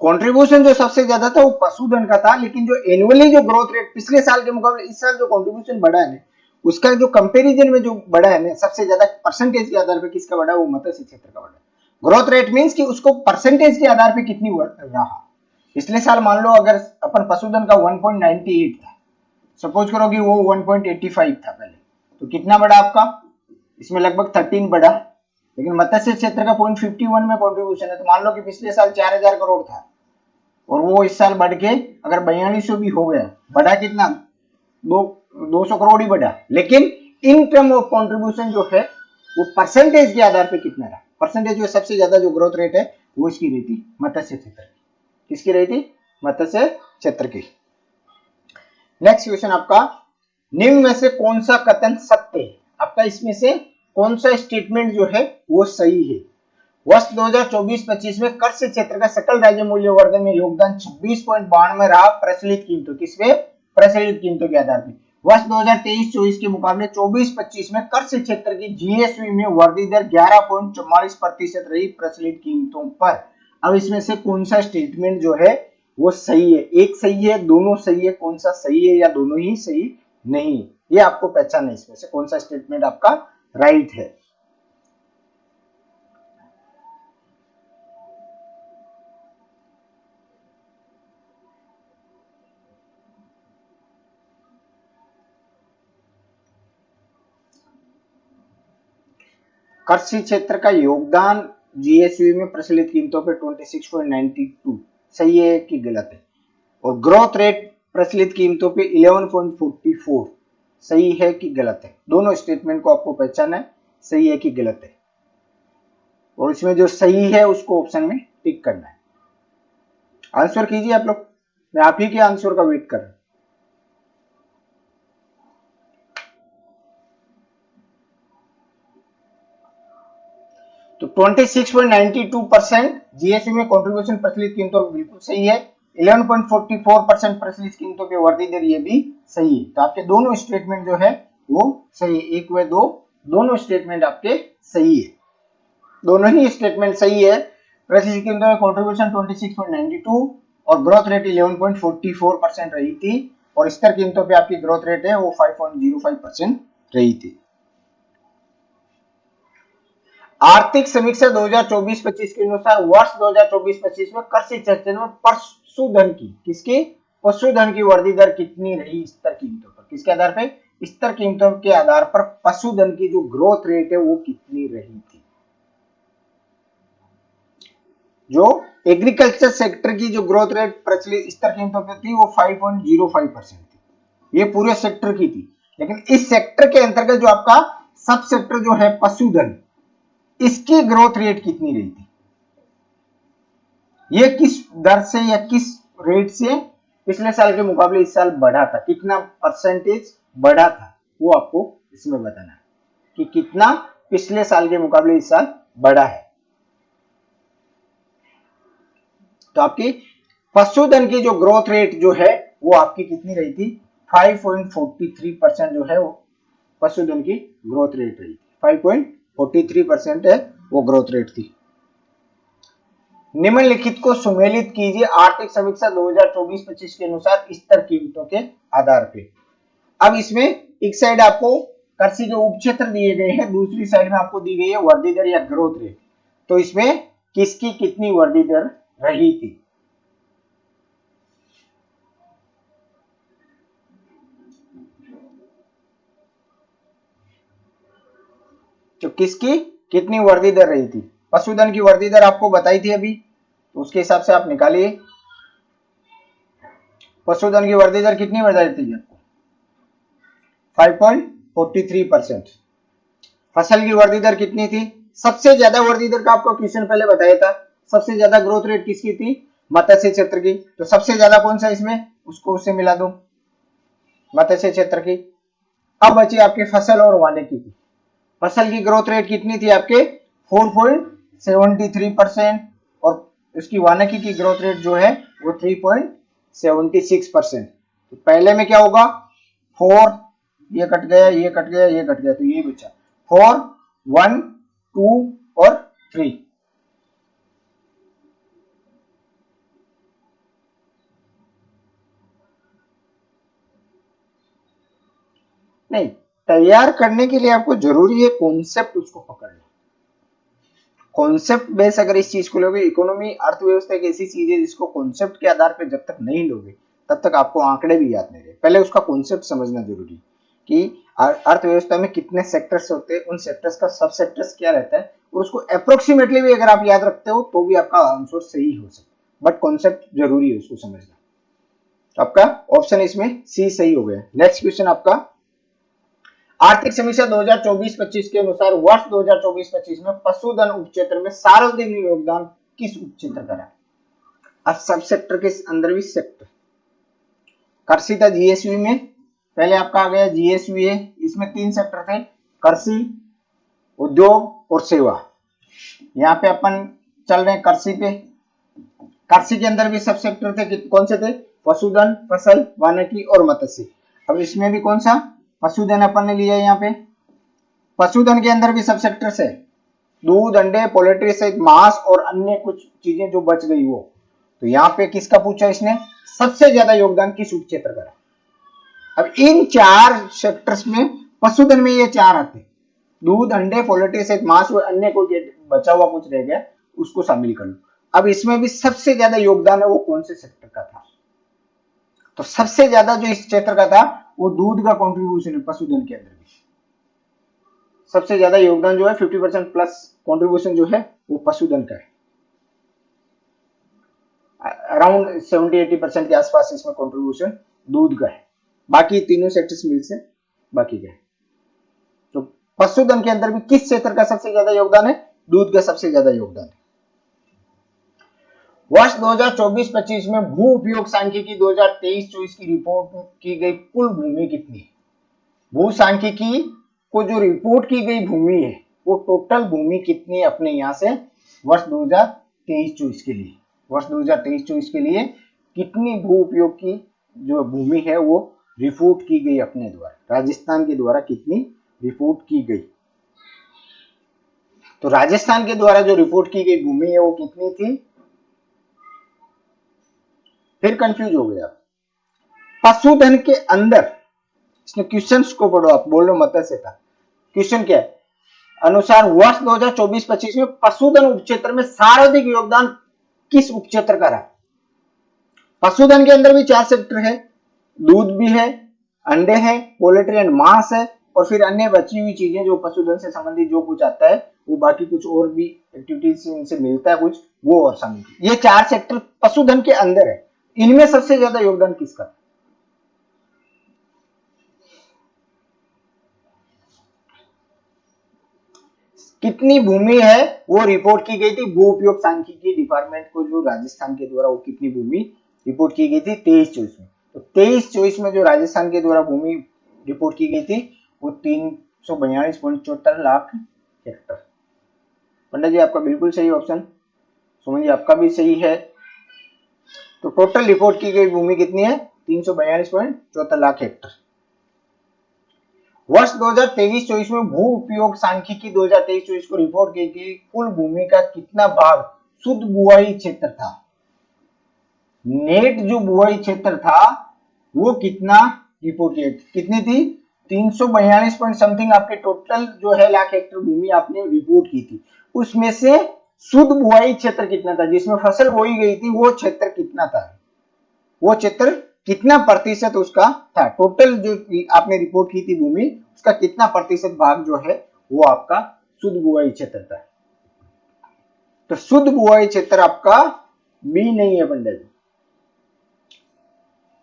कंट्रीब्यूशन जो सबसे ज्यादा था वो पशुधन का था, लेकिन जो एनुअली जो ग्रोथ रेट पिछले साल के मुकाबले इस साल जो कंट्रीब्यूशन बढ़ा है ना, उसका जो कंपैरिजन में जो बढ़ा है ना, सबसे ज्यादा परसेंटेज के आधार पे किसका बढ़ा है? वो मत्स्य क्षेत्र का बढ़ा है। ग्रोथ रेट मींस कि उसको परसेंटेज के आधार पे कितनी रहा। पिछले साल मान लो अगर अपन पशुधन का 1.98 था, सपोज करो कि वो 1.85 था पहले, तो कितना बढ़ा आपका? इसमें लगभग 13 बढ़ा। लेकिन मत्स्य क्षेत्र का 0.51 में कंट्रीब्यूशन है, तो मान लो कि पिछले साल 4000 करोड़ था और वो इस साल बढ़ के अगर 4200 भी हो गया, बढ़ा कितना? 200 करोड़ ही बढ़ा। लेकिन इन टर्म ऑफ कंट्रीब्यूशन जो है वो परसेंटेज के आधार पे कितना रहा? परसेंटेज जो सबसे ज्यादा जो ग्रोथ रेट है वो इसकी रही थी मत्स्य क्षेत्र की। किसकी रही थी? मत्स्य क्षेत्र की। नेक्स्ट क्वेश्चन आपका, निम्न में से कौन सा कथन सत्य है? आपका इसमें से कौन सा स्टेटमेंट जो है वो सही है? वर्ष 2024-25 में कृषि क्षेत्र का सकल राज्य मूल्यवर्धन में योगदान 26.92 रहा प्रचलित कीमतों, किसपे? प्रचलित कीमतों के आधार पर। वर्ष 2023-24 के मुकाबले 24-25 में कृषि क्षेत्र की जीएसवी में वृद्धि दर 11.44% रही प्रचलित कीमतों पर। अब इसमें से कौन सा स्टेटमेंट जो है वो सही है? एक सही है, दोनों सही है, कौन सा सही है, या दोनों ही सही नहीं? ये आपको पहचानना है इसमें से कौन सा स्टेटमेंट आपका राइट है। कृषि क्षेत्र का योगदान जीएसवी में प्रचलित कीमतों पे 26.92 सही है कि गलत है? और ग्रोथ रेट प्रचलित कीमतों पे 11.44 सही है कि गलत है? दोनों स्टेटमेंट को आपको पहचानना है, सही है कि गलत है। और इसमें जो सही है उसको ऑप्शन में टिक करना है। आंसर कीजिए आप लोग, मैं आप ही के आंसर का वेट कर रहा हूं। तो 26.92% जीएसटी में कंट्रीब्यूशन प्रचलित कीमतों पर बिल्कुल सही है। 11.44% प्रचलित कीमतों की वृद्धि दर ये भी सही है। तो आपके दोनों स्टेटमेंट जो है वो सही है, एक व दो दोनों स्टेटमेंट आपके सही है। दोनों ही स्टेटमेंट सही है। प्रचलित कीमतों में कंट्रीब्यूशन 26.92 और ग्रोथ रेट 11.44% रही थी, और स्तर कीमतों पे आपकी ग्रोथ रेट है वो 5.05% रही थी। आर्थिक समीक्षा 2024-25 के अनुसार वर्ष 2024-25 में कृषि क्षेत्र में पशुधन की, किसकी? पशुधन की वृद्धि दर कितनी रही स्तर कीमतों पर? किसके आधार पर? स्तर कीमतों के आधार पर पशुधन की जो ग्रोथ रेट है वो कितनी रही थी? जो एग्रीकल्चर सेक्टर की जो ग्रोथ रेट प्रचलित स्तर कीमतों पर थी वो 5.05% थी। ये पूरे सेक्टर की थी। लेकिन इस सेक्टर के अंतर्गत जो आपका सब सेक्टर जो है पशुधन, इसकी ग्रोथ रेट कितनी रही थी? ये किस दर से या किस रेट से पिछले साल के मुकाबले इस साल बढ़ा था? कितना परसेंटेज बढ़ा था वो आपको इसमें बताना है कि कितना पिछले साल के मुकाबले इस साल बढ़ा है। तो आपकी पशुधन की जो ग्रोथ रेट जो है वो आपकी कितनी रही थी? 5.43% जो है वो पशुधन की ग्रोथ रेट रही थी। 5.43% है वो ग्रोथ रेट थी। निम्नलिखित को सुमेलित कीजिए आर्थिक समीक्षा 2024-25 के अनुसार स्तर कीमतों के आधार पे। अब इसमें एक साइड आपको कृषि के उपक्षेत्र दिए गए हैं, दूसरी साइड में आपको दी गई है वृद्धि दर या ग्रोथ रेट। तो इसमें किसकी कितनी वृद्धि दर रही थी? किसकी कितनी वर्धी दर रही थी? पशुधन की वर्धी दर आपको बताई थी अभी, तो उसके हिसाब से आप निकालिए। पशुधन की वर्धी दर कितनी बताई थी आपको? 5.43%। फसल की वर्धी दर कितनी थी? सबसे ज्यादा वर्धी दर का आपको क्वेश्चन पहले बताया था। सबसे ज्यादा ग्रोथ रेट किसकी थी? मत्स्य क्षेत्र की। तो सबसे ज्यादा कौन सा इसमें, उसको उससे मिला दो, मत्स्य क्षेत्र की। अब बची आपकी फसल और वानिकी की। फसल की ग्रोथ रेट कितनी थी आपके? 4.73% और उसकी वानिकी की ग्रोथ रेट जो है वो 3.76%। तो पहले में क्या होगा? 4, ये कट गया, ये कट गया, ये कट गया, तो ये बचा 4, 1, 2 और 3। नहीं, तैयार करने के लिए आपको जरूरी है कॉन्सेप्ट उसको पकड़ना। कॉन्सेप्ट बेस अगर इस चीज को लोगे, इकोनॉमी अर्थव्यवस्था एक ऐसी चीज है जिसको कॉन्सेप्ट के आधार पर जब तक नहीं लोगे तब तक आपको आंकड़े भी याद नहीं रहे। पहले उसका कॉन्सेप्ट समझना जरूरी कि अर्थव्यवस्था में कितने सेक्टर्स होते हैं, उन सेक्टर्स का सब सेक्टर्स क्या रहता है, और उसको अप्रोक्सीमेटली भी अगर आप याद रखते हो तो भी आपका आंसर सही हो सकता है। बट कॉन्सेप्ट जरूरी है उसको समझना। आपका ऑप्शन इसमें सी सही हो गया। नेक्स्ट क्वेश्चन आपका, आर्थिक समीक्षा 2024-25 के अनुसार वर्ष 2024-25 में पशुधन उपक्षेत्र में सार्वजनिक योगदान किस उपक्षेत्र का रहा? अब सब सेक्टर के अंदर भी सेक्टर कृषि था जीएसवी में, पहले आपका आ गया जीएसवी है, इसमें 3 सेक्टर थे, कृषि, उद्योग और सेवा। यहाँ पे अपन चल रहे हैं कृषि पे। कृषि के अंदर भी सब सेक्टर थे, कौन से थे? पशुधन, फसल, वानिकी और मत्स्य। अब इसमें भी कौन सा? पशुधन अपन ने लिया है। यहाँ पे पशुधन के अंदर भी सब सेक्टर्स है, दूध, अंडे, पोल्ट्री सहित मांस और अन्य कुछ चीजें जो बच गई वो। तो यहाँ पे किसका पूछा इसने? सबसे ज्यादा योगदान किस उपक्षेत्र का? अब इन 4 सेक्टर्स में पशुधन में ये 4 आते, दूध, अंडे, पोल्ट्री सहित मांस और अन्य कोई बचा हुआ कुछ रह गया उसको शामिल कर लो। अब इसमें भी सबसे ज्यादा योगदान है वो कौन से सेक्टर का था? तो सबसे ज्यादा जो इस क्षेत्र का था वो दूध का कंट्रीब्यूशन है। पशुधन के अंदर भी सबसे ज्यादा योगदान जो है 50% प्लस कंट्रीब्यूशन जो है वो पशुधन का है। अराउंड 70-80% के आसपास इसमें कंट्रीब्यूशन दूध का है। बाकी तीनों सेक्टर्स मिल से बाकी का है। तो पशुधन के अंदर भी किस क्षेत्र का सबसे ज्यादा योगदान है? दूध का सबसे ज्यादा योगदान है। वर्ष 2024-25 में भू उपयोग सांख्यिकी 2023-24 की रिपोर्ट की गई कुल भूमि कितनी है? भू सांख्यिकी को जो रिपोर्ट की गई भूमि है वो टोटल भूमि कितनी है अपने यहाँ से वर्ष 2023-24 के लिए? वर्ष 2023-24 के लिए कितनी भू उपयोग की जो भूमि है वो रिपोर्ट की गई अपने द्वारा, राजस्थान के द्वारा कितनी रिपोर्ट की गई? तो राजस्थान के द्वारा जो रिपोर्ट की गई भूमि है वो कितनी थी? फिर कंफ्यूज हो गया। पशुधन के अंदर इसमें क्वेश्चंस को पढ़ो, आप बोल रहे हो मत्स्य था। क्वेश्चन क्या है? अनुसार वर्ष 2024-25 में पशुधन उपक्षेत्र में सर्वाधिक योगदान किस उपक्षेत्र का रहा? पशुधन के अंदर भी 4 सेक्टर है, दूध भी है, अंडे है, पोल्ट्री एंड मांस है, और फिर अन्य बची हुई चीजें जो पशुधन से संबंधित जो कुछ आता है वो बाकी कुछ और भी एक्टिविटीज इनसे मिलता है कुछ वो और शामिल। ये 4 सेक्टर पशुधन के अंदर है। इनमें सबसे ज्यादा योगदान किसका? कितनी भूमि है वो रिपोर्ट की गई थी भू उपयोग सांख्यिकी डिपार्टमेंट को, जो राजस्थान के द्वारा वो कितनी भूमि रिपोर्ट की गई थी 23-24 में। तो 23-24 में जो राजस्थान के द्वारा भूमि रिपोर्ट की गई थी वो 342.74 लाख हेक्टर। पंडित जी आपका बिल्कुल सही ऑप्शन, सुमन जी आपका भी सही है। तो टोटल रिपोर्ट की गई भूमि कितनी है? 342.74 लाख हेक्टर। वर्ष 2023-24 में भू उपयोग सांख्यिकी 2023-24 को रिपोर्ट की गई कुल भूमि का कितना भाग शुद्ध बुआई क्षेत्र था? नेट जो बुआई क्षेत्र था वो कितना रिपोर्ट किया? कितनी थी? 342 पॉइंट समथिंग आपके टोटल जो है लाख हेक्टर भूमि आपने रिपोर्ट की थी। उसमें से शुद्ध बुआई क्षेत्र कितना था, जिसमें फसल बोई गई थी वो क्षेत्र कितना था? वो क्षेत्र कितना प्रतिशत उसका था? टोटल जो आपने रिपोर्ट की थी भूमि उसका कितना प्रतिशत भाग जो है वो आपका शुद्ध बुआई क्षेत्र था। तो शुद्ध बुआई क्षेत्र आपका बी नहीं है पंडित जी,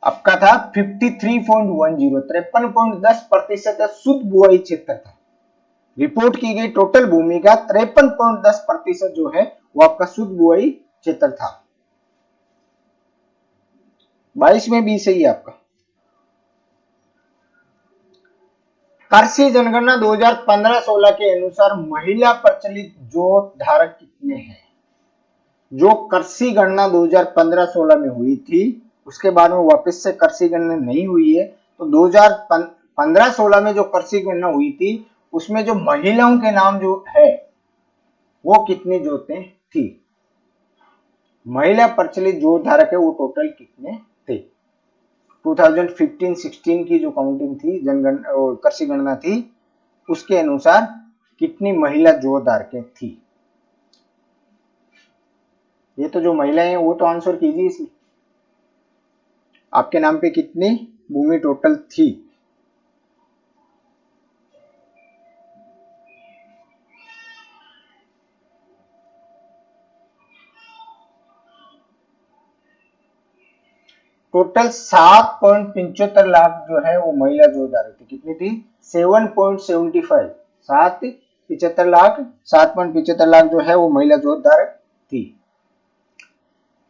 आपका था 53.10, 53.10% शुद्ध बुआई क्षेत्र था। रिपोर्ट की गई टोटल भूमि का 53.10% जो है वो आपका शुद्ध बुआई क्षेत्र था। 22 में बी सही है आपका। कृषि जनगणना 2015-16 के अनुसार महिला प्रचलित जोत धारक कितने हैं? जो कृषि गणना 2015-16 में हुई थी उसके बाद में वापस से कृषि गणना नहीं हुई है। तो 2015-16 में जो कृषि गणना हुई थी उसमें जो महिलाओं के नाम जो है वो कितनी जोतें थी? महिला प्रचलित जोत धारक है वो टोटल कितने थे? 2015-16 की जो काउंटिंग थी जनगणना कृषि गणना थी उसके अनुसार कितनी महिला जोत धारकें थी? ये तो जो महिलाएं हैं वो तो आंसर कीजिए इसमें। आपके नाम पे कितनी भूमि टोटल थी? टोटल 7.75 लाख जो है वो महिला जोत धारक थी। कितनी थी? 7.75, 7.75 लाख, 7.75 लाख जो है वो महिला जोत धारक थी।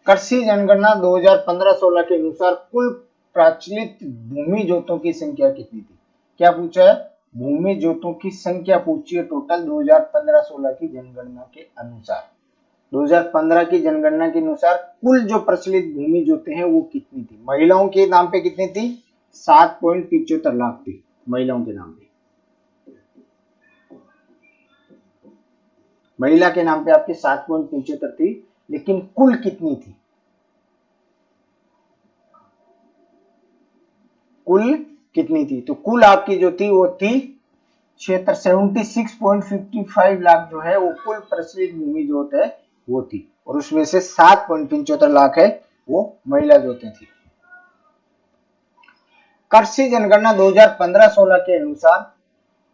कृषि जनगणना 2015-16 के अनुसार कुल प्रचलित भूमि जोतों की संख्या कितनी थी? क्या पूछा है? भूमि जोतों की संख्या पूछी है टोटल 2015-16 की जनगणना के अनुसार। 2015 की जनगणना के अनुसार कुल जो प्रचलित भूमि जोते हैं वो कितनी थी? महिलाओं के नाम पे कितनी थी? 7.75 लाख थी महिलाओं के नाम पे। महिला के नाम पे आपकी 7.75 थी, लेकिन कुल कितनी थी? कुल कितनी थी? तो कुल आपकी जो थी वो थी 76.55 लाख जो है वो कुल प्रचलित भूमि जोत है वो थी, और उसमें से 7.75 लाख है वो महिला जोतें थी। कृषि जनगणना 2015-16 के अनुसार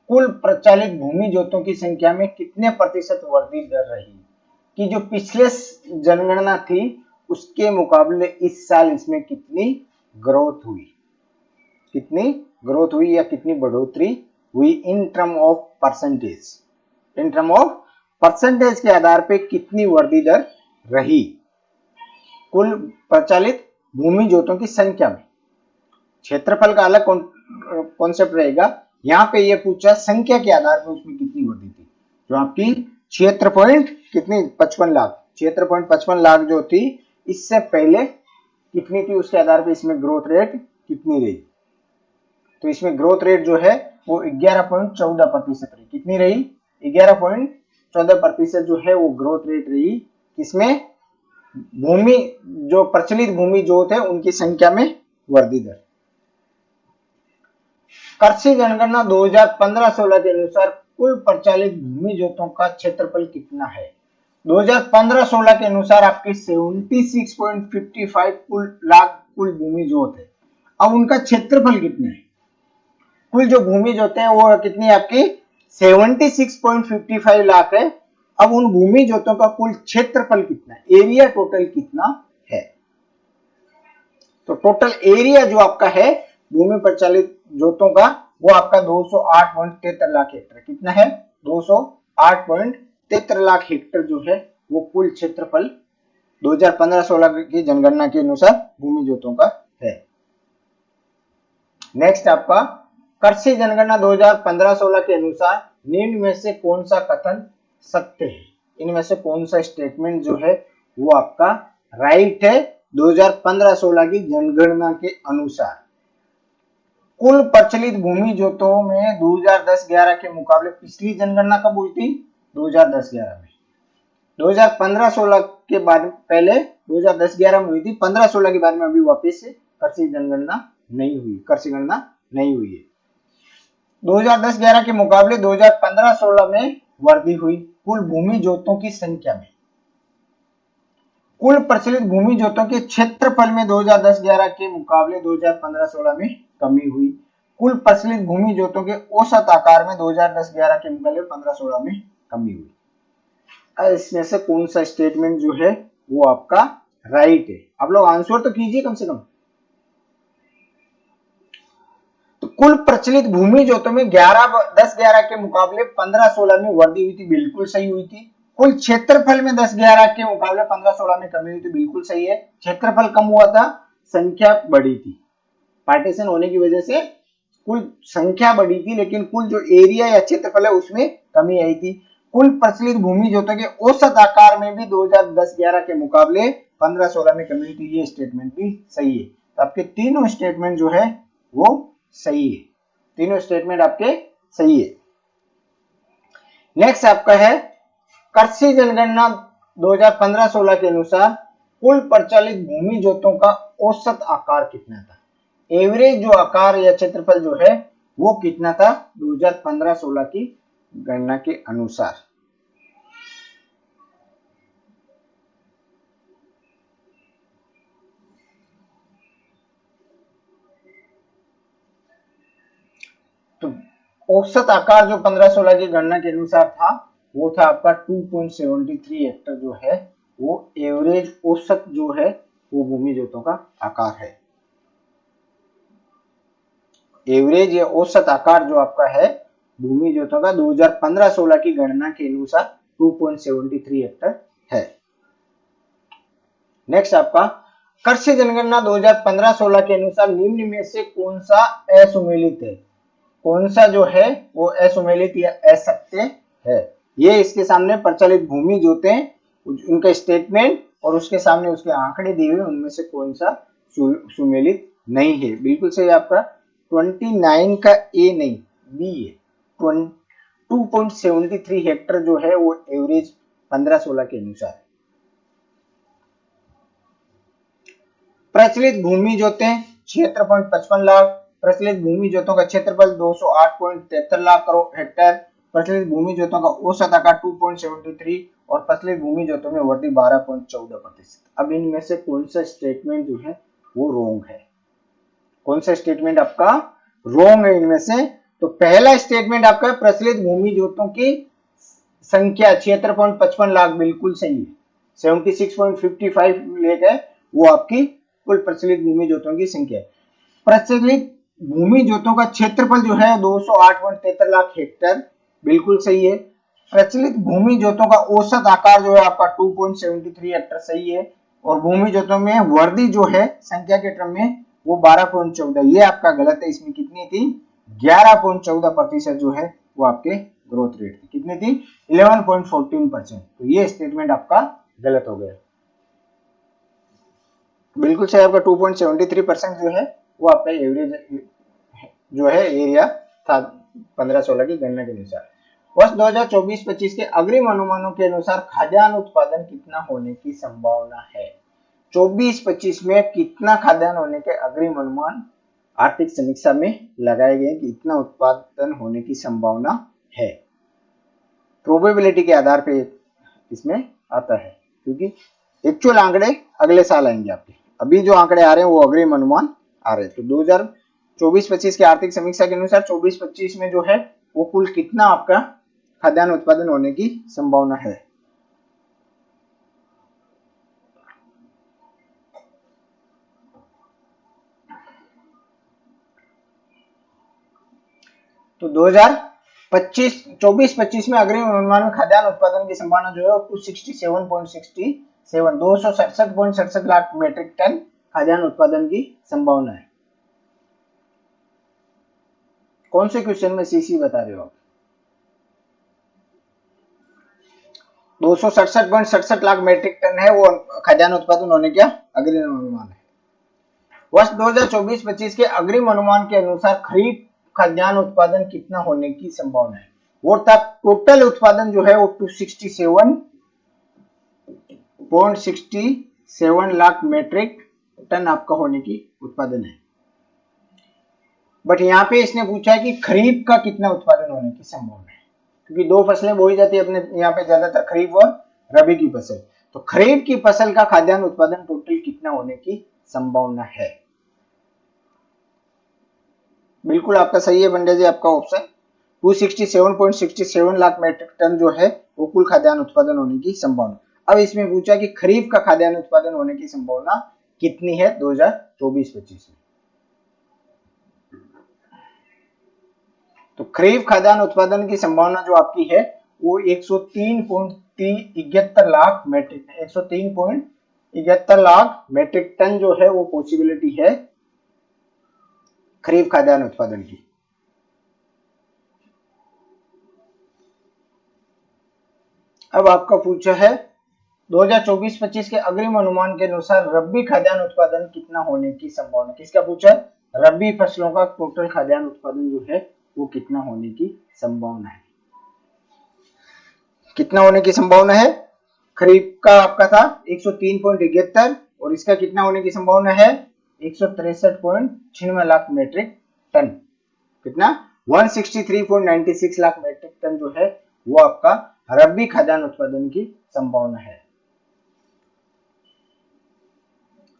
कुल प्रचलित भूमि जोतों की संख्या में कितने प्रतिशत वृद्धि दर रही? कि जो पिछले जनगणना थी उसके मुकाबले इस साल इसमें कितनी ग्रोथ हुई? कितनी ग्रोथ हुई या कितनी बढ़ोतरी हुई in term of percentage? In term of percentage के आधार पे कितनी वृद्धि दर रही कुल प्रचलित भूमि जोतों की संख्या में? क्षेत्रफल का अलग कॉन्सेप्ट रहेगा, यहाँ पे ये पूछा संख्या के आधार पर उसमें कितनी वृद्धि थी। जो आपकी 56.55 लाख, 56.55 लाख जो थी इससे पहले कितनी थी उसके आधार पर इसमें ग्रोथ रेट कितनी रही? तो इसमें ग्रोथ रेट जो है वो 11.14% रही। कितनी रही? 11.14% जो है वो ग्रोथ रेट रही। किसमें? भूमि जो प्रचलित भूमि जोत है उनकी संख्या में वृद्धि दर। कृषि जनगणना 2015-16 के अनुसार कुल प्रचलित भूमि जोतों का क्षेत्रफल कितना है? 2015-16 के अनुसार आपकी 76.55 लाख कुल भूमि जोत है। अब उनका क्षेत्रफल कितना है? कुल जो भूमि जोते हैं वो कितनी है आपकी? 76.55 लाख है। अब उन भूमि जोतों का कुल क्षेत्रफल कितना है? एरिया टोटल कितना है? तो टोटल एरिया जो आपका है भूमि प्रचलित जोतों का वो आपका 208.73 लाख हेक्टर। कितना है? 208.73 लाख हेक्टर जो है वो कुल क्षेत्रफल 2015-16 की जनगणना के अनुसार भूमि जोतों का है। नेक्स्ट आपका कृषि जनगणना 2015-16 के अनुसार निम्न में से कौन सा कथन सत्य है? इनमें से कौन सा स्टेटमेंट जो है वो आपका राइट है? 2015-16 की जनगणना के अनुसार कुल प्रचलित भूमि जोतों में 2010-11 के मुकाबले पिछली जनगणना कब हुई थी? 2010-11 में। 2015-16 के बाद पहले 2010-11 में हुई थी, 15-16 के बाद में अभी वापस से कृषि जनगणना नहीं हुई, कृषि गणना नहीं हुई है। 2010-11 के मुकाबले 2015-16 में वृद्धि हुई कुल भूमि जोतों की संख्या में। कुल प्रचलित भूमि जोतों के क्षेत्रफल में 2010-11 के मुकाबले 2015-16 में कमी हुई। कुल प्रचलित भूमि जोतों के औसत आकार में 2010-11 के मुकाबले 15-16 में कमी हुई। अब इसमें से कौन सा स्टेटमेंट जो है वो आपका राइट है? आप लोग आंसर तो कीजिए कम से कम। तो कुल प्रचलित भूमि जोतों में 10-11 के मुकाबले 15-16 में वृद्धि हुई थी, बिल्कुल सही हुई थी। कुल क्षेत्रफल में 10-11 के मुकाबले 15-16 में कमी हुई थी, बिल्कुल सही है। क्षेत्रफल कम हुआ था, संख्या बढ़ी थी। पार्टीशन होने की वजह से कुल संख्या बढ़ी थी, लेकिन कुल जो एरिया या क्षेत्रफल है उसमें कमी आई थी। कुल प्रचलित भूमि जोतों के औसत आकार में भी 2010-11 के मुकाबले 15-16 में कमी हुई थी। ये स्टेटमेंट भी सही है। तो आपके तीनों स्टेटमेंट जो है वो सही है, तीनों स्टेटमेंट आपके सही है। नेक्स्ट आपका है कृषि जनगणना 2015-16 के अनुसार कुल प्रचलित भूमि जोतों का औसत आकार कितना था? एवरेज जो आकार या क्षेत्रफल जो है वो कितना था 2015-16 की गणना के अनुसार? तो औसत आकार जो 15-16 की गणना के अनुसार था वो था आपका 2.73 हेक्टर जो है वो एवरेज औसत जो है वो भूमि जोतों का आकार है। एवरेज या औसत आकार जो आपका है भूमि जोतों का 2015-16 की गणना के अनुसार 2.73 हेक्टर है। नेक्स्ट आपका कृषि जनगणना 2015-16 के अनुसार निम्न में से कौन सा असुमेलित है? कौन सा जो है वो असुमेलित या असत्य है? ये इसके सामने प्रचलित भूमि जोते हैं उनका स्टेटमेंट और उसके सामने उसके आंकड़े दिए हुए, उनमें से कौन सा सुमेलित नहीं है? बिल्कुल सही आपका 29 का ए नहीं बी है। 2.73 हेक्टर जो है वो एवरेज 15-16 के अनुसार। प्रचलित भूमि जोते क्षेत्रफल 55 लाख, प्रचलित भूमि जोतों का क्षेत्रफल 208.73 लाख करोड़ हेक्टर, प्रचलित भूमि जोतों का औसत आकार 2.73 और प्रचलित भूमि जोतों में वृद्धि 12.14%। अब इनमें से कौन सा स्टेटमेंट जो है वो रॉन्ग है? कौन सा स्टेटमेंट आपका रॉन्ग है इनमें से? तो पहला स्टेटमेंट आपका प्रचलित भूमि जोतों की संख्या 76.55 लाख बिल्कुल सही है। 76.55 लाख है वो आपकी कुल प्रचलित भूमि जोतों की संख्या है। प्रचलित भूमि जोतों का क्षेत्रफल जो है 208.73 लाख हेक्टर बिल्कुल सही है। प्रचलित भूमि जोतों का औसत आकार जो है आपका 2.73 हेक्टर सही है। और भूमि जोतों में वृद्धि जो है संख्या के क्रम में वो 12.14, ये आपका गलत है। इसमें कितनी थी 11.14% जो है वो आपके ग्रोथ रेट थी। कितनी थी 11.14%। तो ये स्टेटमेंट आपका गलत हो गया। बिल्कुल सही आपका 2.73% जो है वो आपका एवरेज जो है एरिया था 15-16 की गणना के अनुसार। वर्ष 2024-25 के अग्रिम अनुमानों के अनुसार खाद्यान्न उत्पादन कितना होने की संभावना है? 24-25 में कितना खाद्यान्न होने के अग्रिम अनुमान आर्थिक समीक्षा में लगाए गए कि इतना उत्पादन होने की संभावना है? प्रोबेबिलिटी के आधार पे इसमें आता है, क्योंकि एक्चुअल आंकड़े अगले साल आएंगे आपके। अभी जो आंकड़े आ रहे हैं वो अग्रिम अनुमान आ रहे हैं। तो 2024-25 की आर्थिक समीक्षा के अनुसार 24-25 में जो है वो कुल कितना आपका खाद्यान्न उत्पादन होने की संभावना है? तो 2024-25 में अग्रिम अनुमान में खाद्यान्न उत्पादन की संभावना जो है 267.67 लाख मीट्रिक टन खाद्यान्न उत्पादन की संभावना है। कौन से क्वेश्चन में सीसी बता रहे हो आप? 267.67 लाख मीट्रिक टन है वो खाद्यान्न उत्पादन होने का अग्रिम अनुमान है। वर्ष 2024-25 के अग्रिम अनुमान के अनुसार खरीफ खाद्यान्न उत्पादन कितना होने की संभावना है? वो था टोटल उत्पादन जो है वो 267.67 लाख मीट्रिक टन आपका होने की उत्पादन है। बट यहाँ पे इसने पूछा है कि खरीफ का कितना उत्पादन होने की संभावना है, क्योंकि दो फसलें बोई जाती है अपने यहाँ पे ज्यादातर, खरीफ और रबी की फसल। तो खरीफ की फसल का खाद्यान्न उत्पादन टोटल कितना होने की संभावना है? बिल्कुल आपका सही है पंड्या जी आपका ऑप्शन। 267.67 लाख मेट्रिक टन जो है वो कुल खाद्यान्न उत्पादन होने की संभावना। अब इसमें पूछा कि खरीफ का खाद्यान्न उत्पादन होने की संभावना कितनी है 2024-25 में। तो खरीफ खाद्यान्न उत्पादन की संभावना जो आपकी है वो 103.73 lakh metric 103.73 lakh metric ton जो है वो पॉसिबिलिटी है खरीफ खाद्यान्न उत्पादन की। अब आपका पूछा है 2024-25 के अग्रिम अनुमान के अनुसार रबी खाद्यान्न उत्पादन कितना होने की संभावना। किसका पूछा है? रबी फसलों का टोटल खाद्यान्न उत्पादन जो है वो कितना होने की संभावना है। कितना होने की संभावना है? खरीफ का आपका था 103.71 और इसका कितना होने की संभावना है 163.96 लाख मेट्रिक टन। कितना 163.96 लाख मेट्रिक टन जो है वो आपका रबी खाद्यान्न उत्पादन की संभावना है।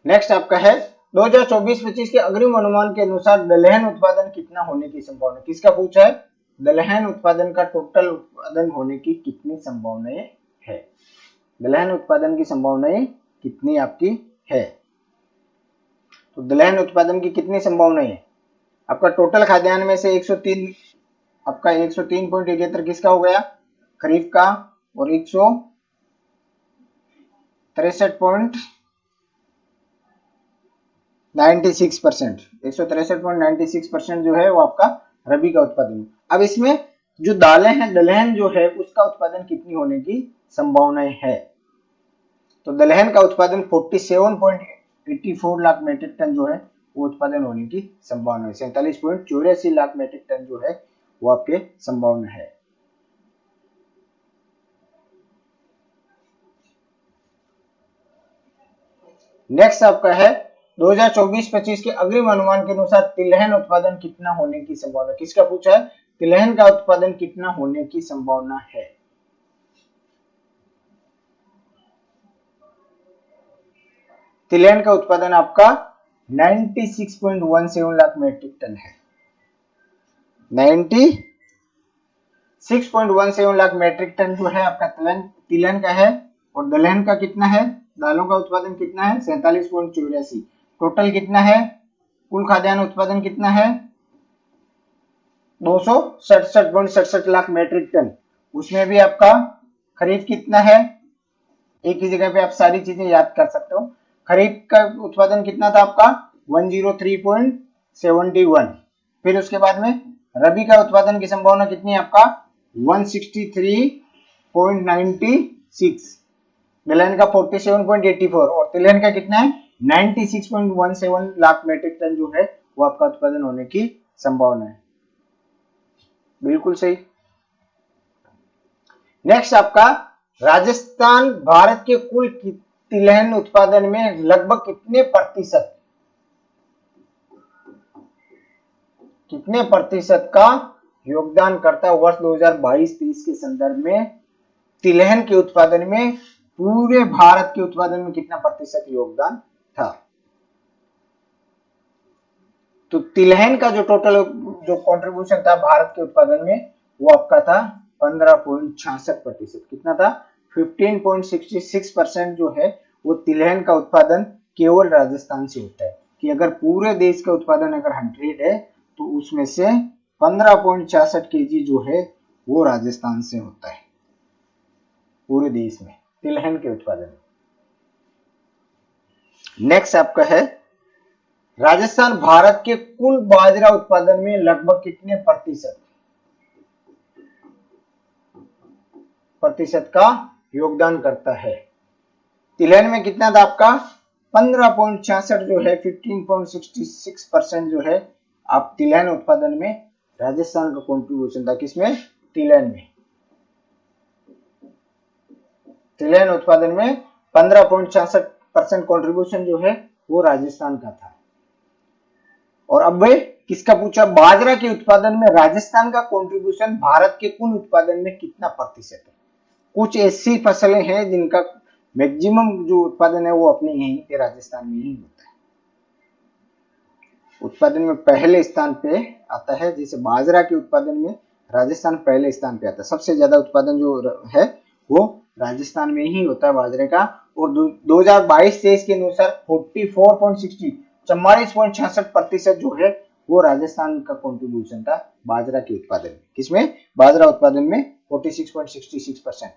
नेक्स्ट आपका है 2024-25 के अग्रिम अनुमान के अनुसार दलहन उत्पादन कितना होने की संभावना। किसका पूछा है? दलहन उत्पादन का टोटल उत्पादन होने की कितनी संभावनाएं है। दलहन उत्पादन की संभावनाएं कितनी आपकी है। तो दलहन उत्पादन की कितनी संभावनाएं है? आपका टोटल खाद्यान्न में से 103 आपका 103.71 किसका हो गया खरीफ का और 163.96% जो है वो आपका रबी का उत्पादन। अब इसमें जो दालें हैं दलहन जो है उसका उत्पादन कितनी होने की संभावनाएं है। तो दलहन का उत्पादन 47.84 लाख मेट्रिक टन जो है वो उत्पादन होने की संभावना है। 47.84 लाख मेट्रिक टन जो है वो आपके संभावना है। नेक्स्ट आपका है 2024-25 के अग्रिम अनुमान के अनुसार तिलहन उत्पादन कितना होने की संभावना। किसका पूछा है? तिलहन का उत्पादन कितना होने की संभावना है। तिलहन का उत्पादन आपका 96.17 लाख मेट्रिक टन है। 96.17 लाख मेट्रिक टन जो है आपका तिलहन का है। और दलहन का कितना है? दालों का उत्पादन कितना है 47.84। टोटल कितना है? कुल खाद्यान्न उत्पादन कितना है 267.67 लाख मेट्रिक टन। उसमें भी आपका खरीफ कितना है, एक ही जगह पे आप सारी चीजें याद कर सकते हो। खरीफ का उत्पादन कितना था आपका 103.71। फिर उसके बाद में रबी का उत्पादन की संभावना कितनी है आपका 163.96। दलहन का 47.84 और तिलहन का कितना है 96.17 लाख मेट्रिक टन जो है वो आपका उत्पादन होने की संभावना है। बिल्कुल सही। नेक्स्ट आपका राजस्थान भारत के कुल तिलहन उत्पादन में लगभग कितने प्रतिशत का योगदान करता है वर्ष 2022-23 के संदर्भ में तिलहन के उत्पादन में पूरे भारत के उत्पादन में कितना प्रतिशत योगदान था। तो तिलहन का जो टोटल जो कंट्रीब्यूशन था भारत के उत्पादन में वो आपका था 15.66%। कितना था 15.66% जो है वो तिलहन का उत्पादन केवल राजस्थान से होता है। कि अगर पूरे देश का उत्पादन अगर 100 है तो उसमें से 15.66 kg जो है वो राजस्थान से होता है पूरे देश में तिलहन के उत्पादन। नेक्स्ट आपका है राजस्थान भारत के कुल बाजरा उत्पादन में लगभग कितने प्रतिशत का योगदान करता है। तिलहन में कितना था आपका 15.66 जो है 15.66% जो है आप तिलहन उत्पादन में राजस्थान का कंट्रीब्यूशन था। किसमें? तिलहन में। तिलहन उत्पादन में 15.66% कंट्रीब्यूशन जो है वो राजस्थान का था। और अब किसका पूछा बाजरा के उत्पादन में राजस्थान का कंट्रीब्यूशन भारत के कुल उत्पादन में कितना प्रतिशत है। कुछ ऐसी फसलें हैं जिनका मैक्सिमम जो उत्पादन है वो अपने यहीं पे राजस्थान में ही होता है। उत्पादन में पहले स्थान पे आता है। जैसे बाजरा के उत्पादन में राजस्थान पहले स्थान पे आता है। सबसे ज्यादा उत्पादन जो है वो राजस्थान में ही होता है बाजरे का। और 2022-23 के अनुसार 44.66 जो है वो राजस्थान का कंट्रीब्यूशन था बाजरा के उत्पादन में। किसमें? बाजरा उत्पादन में 46.66%।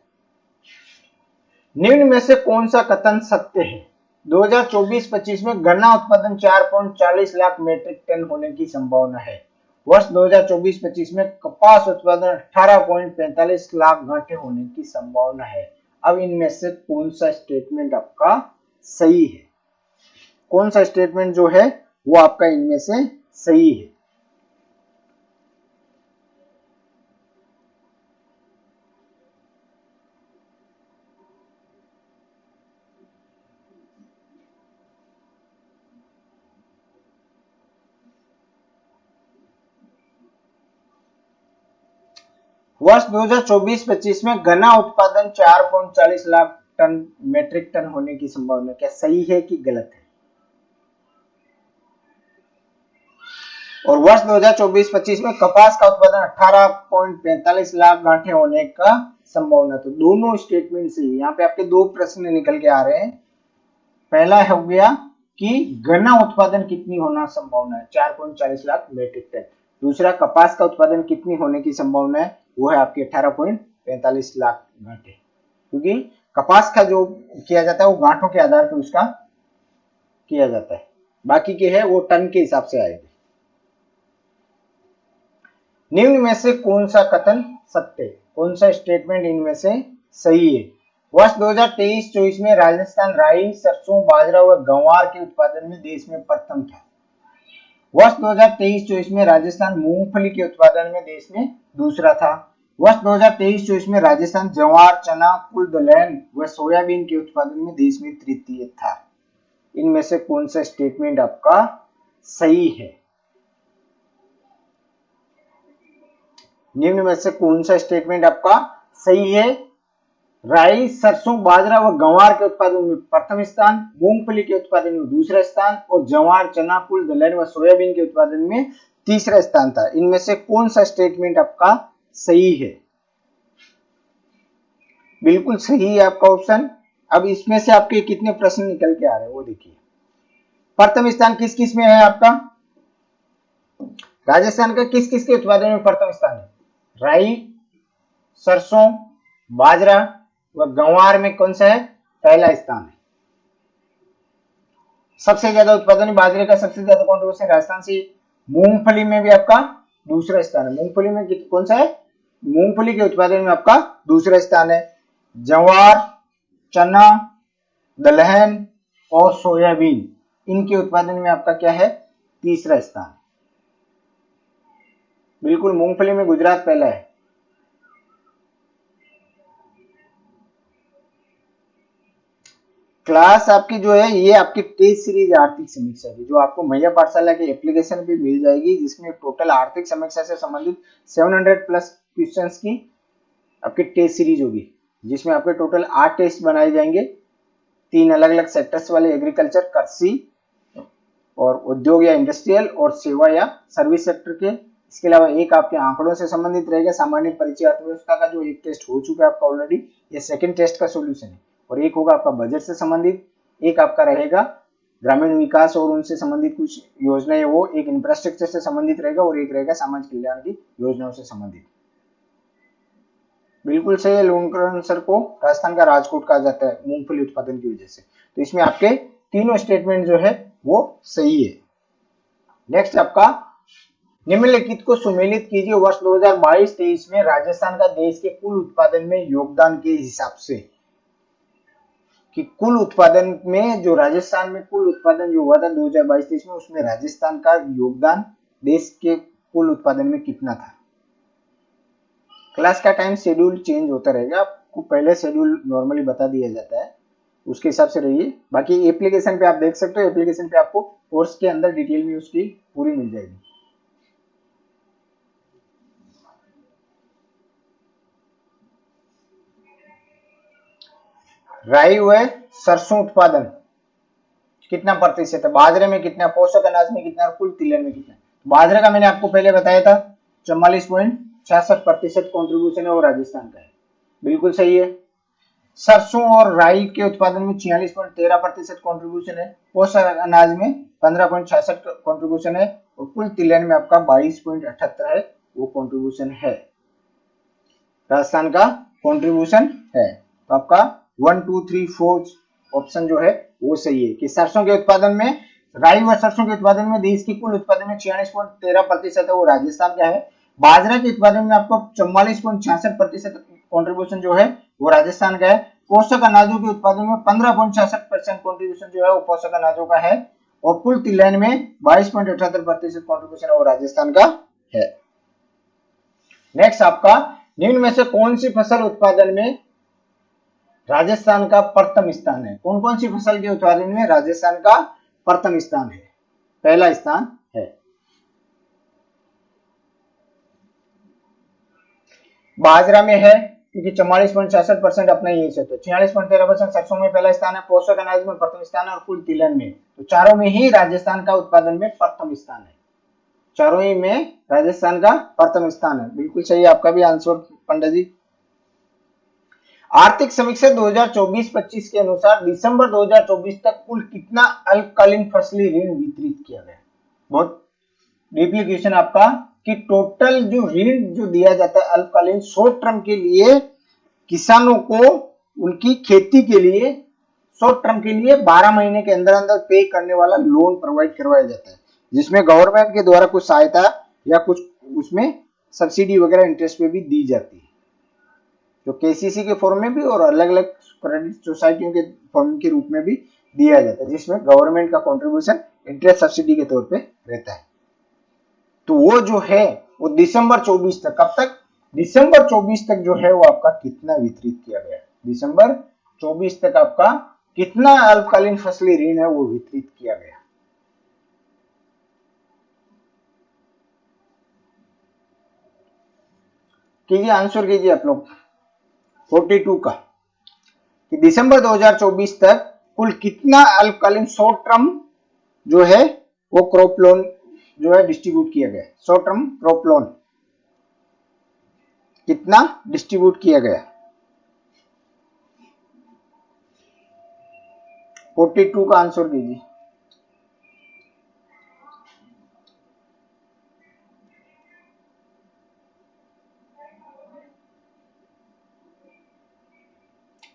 निम्न में से कौन सा कथन सत्य है? 2024-25 में गन्ना उत्पादन 4.40 लाख मीट्रिक टन होने की संभावना है। वर्ष 2024-25 में कपास उत्पादन 18.45 लाख घंटे होने की संभावना है। अब इनमें से कौन सा स्टेटमेंट आपका सही है? कौन सा स्टेटमेंट जो है वो आपका इनमें से सही है? वर्ष 2024-25 में गन्ना उत्पादन 4.40 लाख टन मीट्रिक टन होने की संभावना क्या सही है कि गलत है? और वर्ष 2024-25 में कपास का उत्पादन 18.45 लाख गांठे होने का संभावना। तो दोनों स्टेटमेंट से यहाँ पे आपके दो प्रश्न निकल के आ रहे हैं। पहला हो गया कि गन्ना उत्पादन कितनी होना संभावना है, 4.40 लाख मीट्रिक टन। दूसरा, कपास का उत्पादन कितनी होने की संभावना है, वो है आपकी 18.45 लाख घंटे। क्योंकि कपास का जो किया जाता है वो गांठों के आधार पर उसका किया जाता है, बाकी के है वो टन के हिसाब से आएंगे। निम्न में से कौन सा कथन सत्य है? कौन सा स्टेटमेंट इनमें से सही है? वर्ष 2023-24 में राजस्थान राई, सरसों, बाजरा व गंवार के उत्पादन में देश में प्रथम था। वर्ष 2023-24 में राजस्थान मूंगफली के उत्पादन में देश में दूसरा था। वर्ष 2023-24 में राजस्थान जवार, चना, कुल दलहन व सोयाबीन के उत्पादन में देश में तृतीय था। इनमें से कौन सा स्टेटमेंट आपका सही है? निम्न में से कौन सा स्टेटमेंट आपका सही है? राई, सरसों, बाजरा व गंवार के उत्पादन में प्रथम स्थान, मूंगफली के उत्पादन में दूसरा स्थान और जवार, चना, कुल दलहन व सोयाबीन के उत्पादन में तीसरा स्थान था। इनमें से कौन सा स्टेटमेंट आपका सही है? बिल्कुल सही है आपका ऑप्शन। अब इसमें से आपके कितने प्रश्न निकल के आ रहे हैं वो देखिए। प्रथम स्थान किस किस में है आपका? राजस्थान का किस किस के उत्पादन में प्रथम स्थान है? राई, सरसों, बाजरा व गंवार में कौन सा है? पहला स्थान है। सबसे ज्यादा उत्पादन बाजरे का सबसे ज्यादा कंट्रीब्यूशन राजस्थान से। मूंगफली में भी आपका दूसरा स्थान है। मूंगफली में कौन सा है? मूंगफली के उत्पादन में आपका दूसरा स्थान है। जवार, चना, दलहन और सोयाबीन इनके उत्पादन में आपका क्या है? तीसरा स्थान। बिल्कुल, मूंगफली में गुजरात पहला है। क्लास आपकी जो है ये आपकी टेस्ट सीरीज आर्थिक समीक्षा की, जो आपको मैया पाठशाला के एप्लीकेशन पे मिल जाएगी, जिसमें टोटल आर्थिक समीक्षा से संबंधित 700 प्लस क्वेश्चंस की आपकी टेस्ट सीरीज होगी, जिसमें आपके टोटल 8 टेस्ट बनाए जाएंगे। 3 अलग अलग सेक्टर्स वाले, एग्रीकल्चर, कृषि और उद्योग या इंडस्ट्रियल और सेवा या सर्विस सेक्टर के। इसके अलावा एक आपके आंकड़ों से संबंधित रहेगा, सामान्य परिचय अर्थव्यवस्था का, जो एक टेस्ट हो चुका है आपका ऑलरेडी, ये सेकंड टेस्ट का सॉल्यूशन है। और एक होगा आपका बजट से संबंधित, एक आपका रहेगा ग्रामीण विकास और उनसे संबंधित कुछ योजनाएं, वो एक इंफ्रास्ट्रक्चर से संबंधित रहेगा, और एक रहेगा समाज कल्याण की योजनाओं से संबंधित। बिल्कुल सही। लूणकरण सर को राजस्थान का राजकोट कहा जाता है मूंगफली उत्पादन की वजह से। तो इसमें आपके तीनों स्टेटमेंट जो है वो सही है। नेक्स्ट आपका, निम्नलिखित को सुमेलित कीजिए। वर्ष 2022-23 में राजस्थान का देश के कुल उत्पादन में योगदान के हिसाब से, कि कुल उत्पादन में जो राजस्थान में कुल उत्पादन जो हुआ था 2022-23 में, उसमें राजस्थान का योगदान देश के कुल उत्पादन में कितना था। क्लास का टाइम शेड्यूल चेंज होता रहेगा, आपको पहले शेड्यूल नॉर्मली बता दिया जाता है, उसके हिसाब से रहिए। बाकी एप्लीकेशन पे आप देख सकते हो, एप्लीकेशन पे आपको कोर्स के अंदर डिटेल में उसकी पूरी मिल जाएगी। राई व सरसों उत्पादन कितना प्रतिशत है, बाजरे में कितना, पोषक अनाज में कितना, कुल तिलहन में कितना। बाजरे का मैंने आपको पहले बताया था 44.66 66% कॉन्ट्रीब्यूशन है वो राजस्थान का है, बिल्कुल सही है। सरसों और राई के उत्पादन में 46.13% कॉन्ट्रीब्यूशन है, पोषक अनाज में 15.66 कॉन्ट्रीब्यूशन है और कुल तिलहन में आपका 22.78 है वो कॉन्ट्रीब्यूशन है, राजस्थान का कॉन्ट्रीब्यूशन है। तो आपका 1, 2, 3, 4 ऑप्शन जो है वो सही है कि सरसों के उत्पादन में, राई व सरसों के उत्पादन में देश की कुल उत्पादन में 46.13% है वो राजस्थान का है। बाजरा के उत्पादन में आपको 44.66% कॉन्ट्रीब्यूशन जो है वो राजस्थान का है। पोषक अनाजों के उत्पादन में 15.66% कॉन्ट्रीब्यूशन जो है वो पोषक अनाजों का है और कुल तिलहन में 22.78% कॉन्ट्रीब्यूशन है वो राजस्थान का है। नेक्स्ट आपका निम्न में से कौन सी फसल उत्पादन में राजस्थान का प्रथम स्थान है? कौन कौन सी फसल के उत्पादन में राजस्थान का प्रथम स्थान है? पहला स्थान है बाजरा में है क्योंकि 44.66% अपना ही है, 46.13% सरसों में पहला स्थान है, पोषक अनाज में प्रथम स्थान है और कुल तिलहन में, तो चारों में ही राजस्थान का उत्पादन में प्रथम स्थान है, चारों ही में राजस्थान का प्रथम स्थान है, बिल्कुल सही आपका भी आंसर पंडित जी। आर्थिक समीक्षा 2024-25 के अनुसार दिसंबर 2024 तक कुल कितना अल्पकालीन फसली ऋण वितरित किया गया? बहुत डीपली क्वेश्चन आपका कि टोटल जो ऋण जो दिया जाता है अल्पकालीन शॉर्ट टर्म के लिए किसानों को उनकी खेती के लिए शॉर्ट टर्म के लिए 12 महीने के अंदर अंदर पे करने वाला लोन प्रोवाइड करवाया जाता है, जिसमें गवर्नमेंट के द्वारा कुछ सहायता या कुछ उसमें सब्सिडी वगैरह इंटरेस्ट पे भी दी जाती है, जो केसीसी के फॉर्म में भी और अलग अलग क्रेडिट सोसाइटियों के फॉर्म के रूप में भी दिया जाता है, जिसमें गवर्नमेंट का कंट्रीब्यूशन इंटरेस्ट सब्सिडी के तौर पे रहता है। तो वो जो है वो दिसंबर 24 तक, कब तक? दिसंबर 24 तक जो है वो आपका कितना वितरित किया गया? दिसंबर 24 तक आपका कितना अल्पकालीन फसली ऋण है वो वितरित किया गया? कीजिए, आंसर कीजिए आप लोग 42 का कि दिसंबर 2024 तक कुल कितना अल्पकालीन शॉर्ट टर्म जो है वो क्रॉप लोन जो है डिस्ट्रीब्यूट किया गया, शॉर्ट टर्म क्रॉप लोन कितना डिस्ट्रीब्यूट किया गया? 42 का आंसर कीजिए।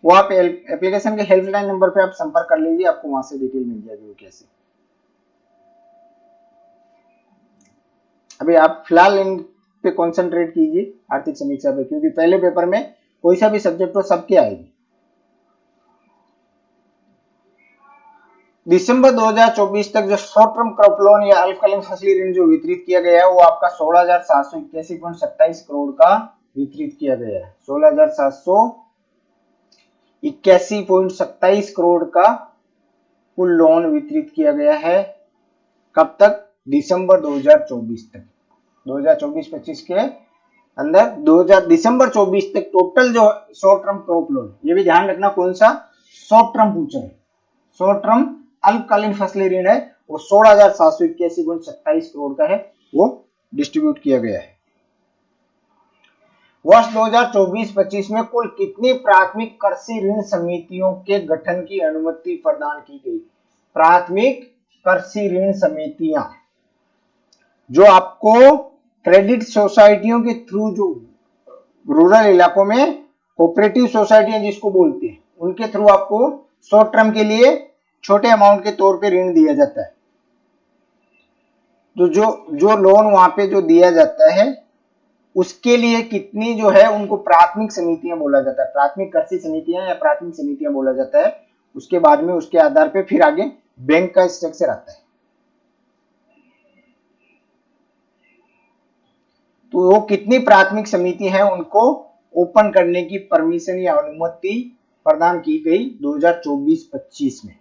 वो आप एप्लीकेशन के हेल्पलाइन नंबर पे आप संपर्क कर लीजिए, आपको वहां से डिटेल मिल जाएगी वो कैसे। अभी आप फिलहाल इन पे कंसंट्रेट कीजिए आर्थिक समीक्षा पे, क्योंकि पहले पेपर में कोई सा भी सब्जेक्ट हो सबके आएगी। दिसंबर 2024 तक जो शॉर्ट टर्म क्रॉप लोन या अल्पकालीन फसली ऋण जो वितरित किया गया है वो आपका 16,781.27 करोड़ का वितरित किया गया है, 16,781.27 करोड़ का कुल लोन वितरित किया गया है। कब तक? दिसंबर 2024 तक, 2024-25 के अंदर दिसंबर 24 तक टोटल जो शॉर्ट टर्म क्रॉप लोन, ये भी ध्यान रखना कौन सा शॉर्ट टर्म पूछा है, शॉर्ट टर्म अल्पकालीन फसली ऋण है वो 16,781.27 करोड़ का है, वो डिस्ट्रीब्यूट किया गया है। वर्ष 2024-25 में कुल कितनी प्राथमिक कृषि ऋण समितियों के गठन की अनुमति प्रदान की गई? प्राथमिक कृषि ऋण समितियां जो आपको क्रेडिट सोसाइटियों के थ्रू, जो रूरल इलाकों में कोऑपरेटिव सोसाइटियां जिसको बोलते हैं, उनके थ्रू आपको शॉर्ट टर्म के लिए छोटे अमाउंट के तौर पे ऋण दिया जाता है। तो जो लोन वहां पे जो दिया जाता है उसके लिए कितनी जो है उनको प्राथमिक समितियां बोला जाता है, प्राथमिक कृषि समितियां या प्राथमिक समितियां बोला जाता है। उसके बाद में उसके आधार पे फिर आगे बैंक का स्ट्रक्चर आता है। तो वो कितनी प्राथमिक समिति है उनको ओपन करने की परमिशन या अनुमति प्रदान की गई 2024-25 में।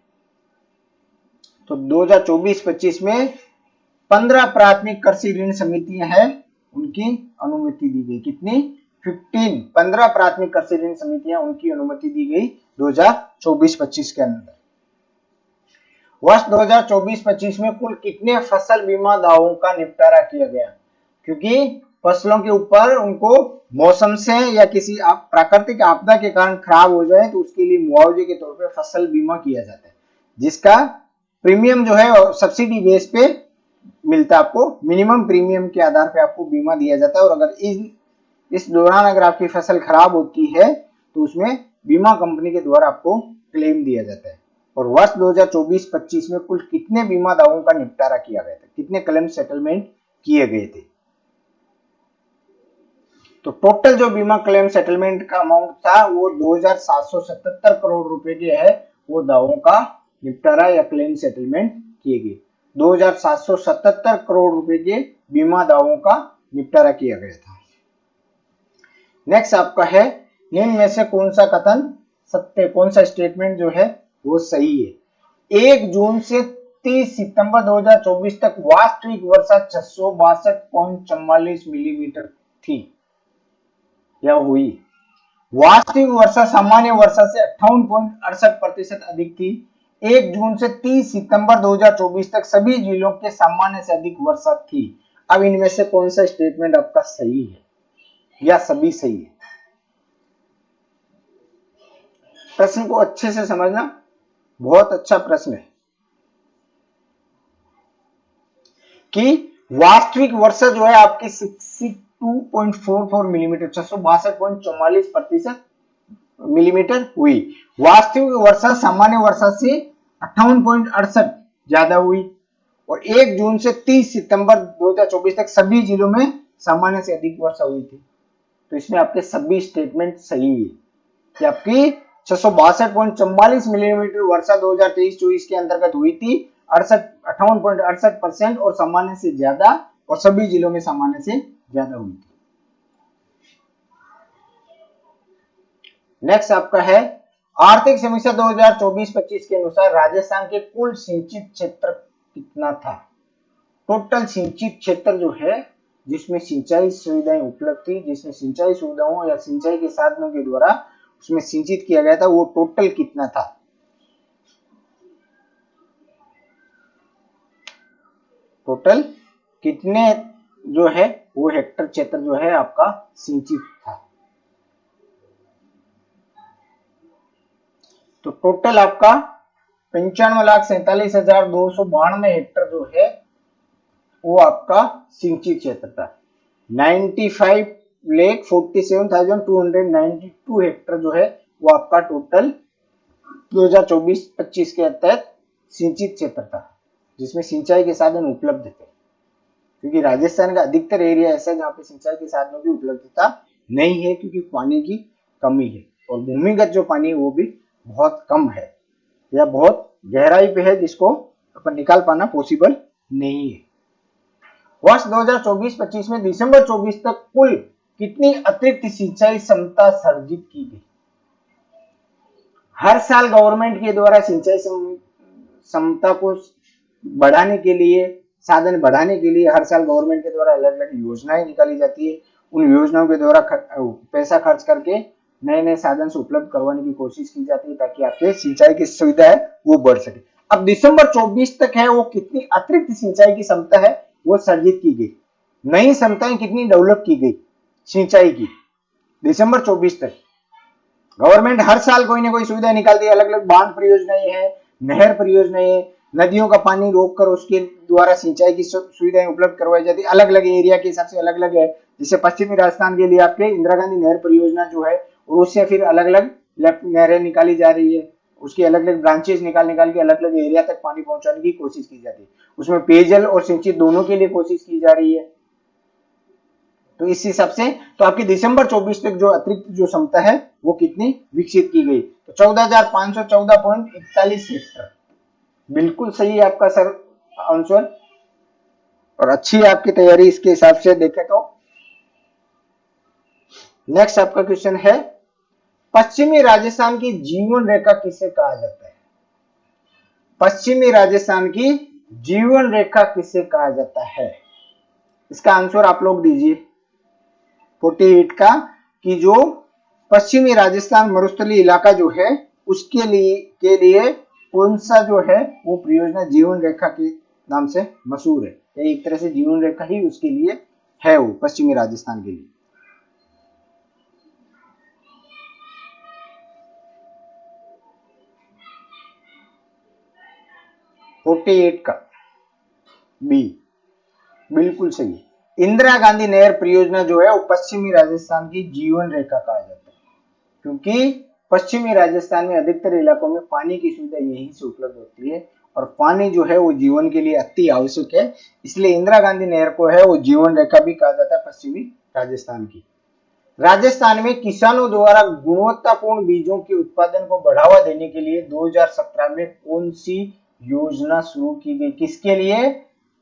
तो 2024-25 में 15 प्राथमिक कृषि ऋण समितियां हैं, उनकी अनुमति दी गई। कितनी? 15 प्राथमिक कृषि ऋण समितियां, उनकी अनुमति दी गई 2024-25 के अंदर। वर्ष 2024-25 में कुल कितने फसल बीमा दावों का निपटारा किया गया? क्योंकि फसलों के ऊपर उनको मौसम से या किसी प्राकृतिक आपदा के कारण खराब हो जाए तो उसके लिए मुआवजे के तौर पे फसल बीमा किया जाता है, जिसका प्रीमियम जो है सब्सिडी बेस पे मिलता है आपको, मिनिमम प्रीमियम के आधार पे आपको बीमा दिया जाता है। और अगर इस दौरान अगर आपकी फसल खराब होती है तो उसमें बीमा कंपनी के द्वारा आपको क्लेम दिया जाता है। और वर्ष 2024-25 में कुल कितने बीमा दावों का निपटारा किया गया था, कितने क्लेम सेटलमेंट किए गए थे? तो टोटल जो बीमा क्लेम सेटलमेंट का अमाउंट था वो 2777 करोड़ रुपए के है, वो दावों का निपटारा या क्लेम सेटलमेंट किए गए। 2777 करोड़ रुपए के बीमा दावों का निपटारा किया गया था। नेक्स्ट आपका है, निम्न में से कौन सा कथन सत्य, कौन सा स्टेटमेंट जो है वो सही है? 1 जून से 30 सितंबर 2024 तक वास्तविक वर्षा 662.44 मिलीमीटर थी या हुई। वास्तविक वर्षा सामान्य वर्षा से 58.68% अधिक थी। 1 जून से 30 सितंबर 2024 तक सभी जिलों के सामान्य से अधिक वर्षा थी। अब इनमें से कौन सा स्टेटमेंट आपका सही है या सभी सही है? प्रश्न को अच्छे से समझना, बहुत अच्छा प्रश्न है कि वास्तविक वर्षा जो है आपकी 62.44 मिलीमीटर, 662.44% मिलीमीटर हुई। वास्तविक वर्षा सामान्य वर्षा से 58.68 ज्यादा हुई। और 1 जून से 30 सितंबर 2024 तक सभी जिलों में सामान्य से अधिक वर्षा हुई थी। तो इसमें आपके सभी स्टेटमेंट सही है कि आपकी 662.44 मिलीमीटर वर्षा 2023-24 के अंतर्गत हुई थी, 58.68% और सामान्य से ज्यादा, और सभी जिलों में सामान्य से ज्यादा हुई थी। नेक्स्ट आपका है, आर्थिक समीक्षा 2024-25 के अनुसार राजस्थान के कुल सिंचित क्षेत्र कितना था? टोटल सिंचित क्षेत्र जो है जिसमें सिंचाई सुविधाएं उपलब्ध थी, जिसमें सिंचाई सुविधाओं या सिंचाई के साधनों के द्वारा उसमें सिंचित किया गया था, वो टोटल कितना था? टोटल कितने जो है वो हेक्टर क्षेत्र जो है आपका सिंचित था? तो टोटल आपका 95,47,292 हेक्टर जो है वो आपका सिंचित क्षेत्र था। 95,47,292 हेक्टर जो है वो आपका टोटल 2024-25 के तहत सिंचित क्षेत्र था, जिसमें सिंचाई के साधन उपलब्ध थे। क्योंकि राजस्थान का अधिकतर एरिया ऐसा है जहाँ पे सिंचाई के साधनों की उपलब्धता नहीं है, क्योंकि पानी की कमी है और भूमिगत जो पानी है वो भी बहुत कम है या बहुत गहराई पे है, जिसको अपन निकाल पाना पॉसिबल नहीं है। वर्ष 2024-25 में दिसंबर 24 तक कुल कितनी अतिरिक्त सिंचाई क्षमता सर्जित की गई? हर साल गवर्नमेंट के द्वारा सिंचाई क्षमता को बढ़ाने के लिए, साधन बढ़ाने के लिए हर साल गवर्नमेंट के द्वारा अलग अलग योजनाएं निकाली जाती है। उन योजनाओं के द्वारा पैसा खर्च करके नए नए साधन से उपलब्ध करवाने की कोशिश की जाती है ताकि आपके सिंचाई की सुविधा है वो बढ़ सके। अब दिसंबर 24 तक है वो कितनी अतिरिक्त सिंचाई की क्षमता है वो सर्जित की गई, नई क्षमताएं कितनी डेवलप की गई सिंचाई की दिसंबर 24 तक। गवर्नमेंट हर साल कोई ना कोई सुविधा निकालती है, अलग अलग बांध परियोजनाएं हैं, नहर परियोजनाएं, नदियों का पानी रोककर उसके द्वारा सिंचाई की सुविधाएं उपलब्ध करवाई जाती है। अलग अलग एरिया के हिसाब से अलग अलग है। जैसे पश्चिमी राजस्थान के लिए आपके इंदिरा गांधी नहर परियोजना जो है, और उससे फिर अलग अलग नहरें निकाली जा रही है, उसकी अलग अलग ब्रांचेस निकाल के अलग अलग एरिया तक पानी पहुंचाने की कोशिश की जाती है। उसमें पेयजल और सिंचित दोनों के लिए कोशिश की जा रही है। तो इस हिसाब से तो आपकी दिसंबर 24 तक जो अतिरिक्त जो क्षमता है वो कितनी विकसित की गई? तो 14,514.41 हेक्टर। बिल्कुल सही है आपका सर आंसर, और अच्छी है आपकी तैयारी इसके हिसाब से देखें तो। नेक्स्ट आपका क्वेश्चन है, पश्चिमी राजस्थान की जीवन रेखा किसे कहा जाता है? पश्चिमी राजस्थान की जीवन रेखा किसे कहा जाता है? इसका आंसर आप लोग दीजिए 48 का, कि जो पश्चिमी राजस्थान मरुस्थलीय इलाका जो है उसके लिए कौन सा जो है वो परियोजना जीवन रेखा के नाम से मशहूर है, एक तरह से जीवन रेखा ही उसके लिए है वो पश्चिमी राजस्थान के लिए। 48 का बी बिल्कुल सही। इंदिरा गांधी नहर परियोजना जो है वो पश्चिमी राजस्थान की जीवन रेखा कहा जाता है, क्योंकि पश्चिमी राजस्थान में अधिकतर इलाकों में पानी की सुविधा यहीं से उपलब्ध होती है और पानी जो है वो जीवन के लिए अति आवश्यक है, इसलिए इंदिरा गांधी नहर को है वो जीवन रेखा भी कहा जाता है पश्चिमी राजस्थान की। राजस्थान में किसानों द्वारा गुणवत्तापूर्ण बीजों के उत्पादन को बढ़ावा देने के लिए 2017 में कौन सी योजना शुरू की गई? किसके लिए?